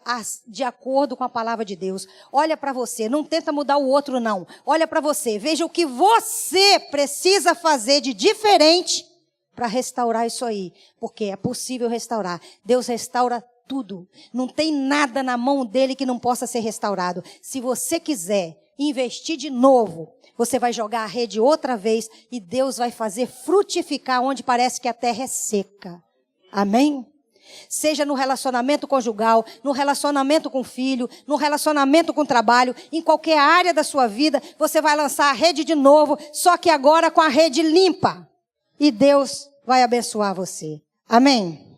de acordo com a palavra de Deus. Olha para você, não tenta mudar o outro não. Olha para você, veja o que você precisa fazer de diferente para restaurar isso aí. Porque é possível restaurar. Deus restaura tudo. Não tem nada na mão dele que não possa ser restaurado. Se você quiser investir de novo, você vai jogar a rede outra vez e Deus vai fazer frutificar onde parece que a terra é seca. Amém? Seja no relacionamento conjugal, no relacionamento com o filho, no relacionamento com o trabalho, em qualquer área da sua vida, você vai lançar a rede de novo, só que agora com a rede limpa. E Deus vai abençoar você. Amém?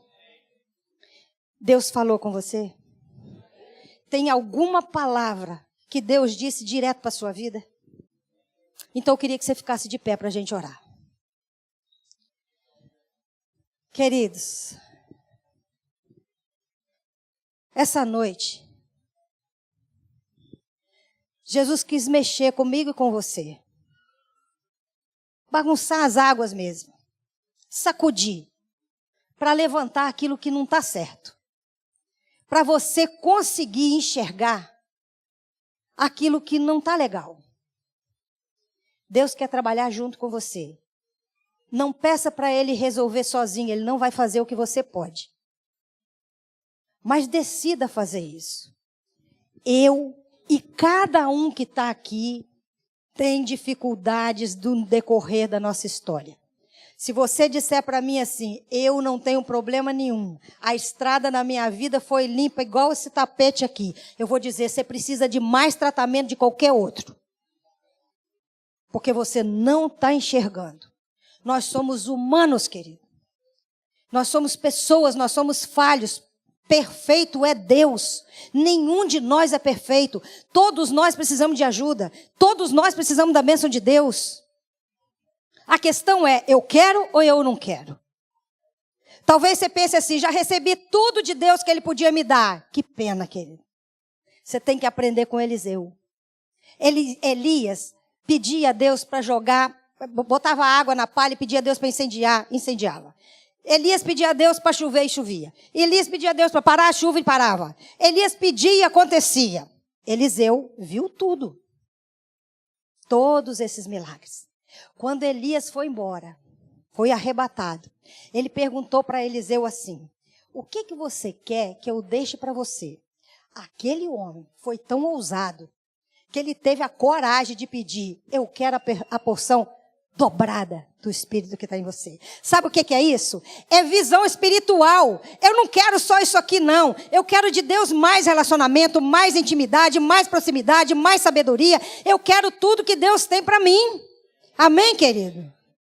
Deus falou com você? Tem alguma palavra que Deus disse direto para a sua vida? Então eu queria que você ficasse de pé para a gente orar. Queridos, essa noite, Jesus quis mexer comigo e com você. Bagunçar as águas mesmo. Sacudir. Para levantar aquilo que não está certo. Para você conseguir enxergar aquilo que não está legal. Deus quer trabalhar junto com você. Não peça para Ele resolver sozinho, Ele não vai fazer o que você pode. Mas decida fazer isso. Eu e cada um que está aqui tem dificuldades no decorrer da nossa história. Se você disser para mim assim, eu não tenho problema nenhum, a estrada na minha vida foi limpa igual esse tapete aqui, eu vou dizer, você precisa de mais tratamento de qualquer outro. Porque você não está enxergando. Nós somos humanos, querido. Nós somos pessoas, nós somos falhos. Perfeito é Deus. Nenhum de nós é perfeito. Todos nós precisamos de ajuda. Todos nós precisamos da bênção de Deus. A questão é, eu quero ou eu não quero? Talvez você pense assim, já recebi tudo de Deus que Ele podia me dar. Que pena, querido. Você tem que aprender com Eliseu. Elias pedia a Deus para jogar, botava água na palha e pedia a Deus para incendiar, incendiava. Elias pedia a Deus para chover e chovia. Elias pedia a Deus para parar a chuva e parava. Elias pedia e acontecia. Eliseu viu tudo. Todos esses milagres. Quando Elias foi embora, foi arrebatado, ele perguntou para Eliseu assim, o que você quer que eu deixe para você? Aquele homem foi tão ousado que ele teve a coragem de pedir, eu quero a porção dobrada do Espírito que está em você. Sabe o que é isso? É visão espiritual. Eu não quero só isso aqui, não. Eu quero de Deus mais relacionamento, mais intimidade, mais proximidade, mais sabedoria. Eu quero tudo que Deus tem para mim. Amém, querido?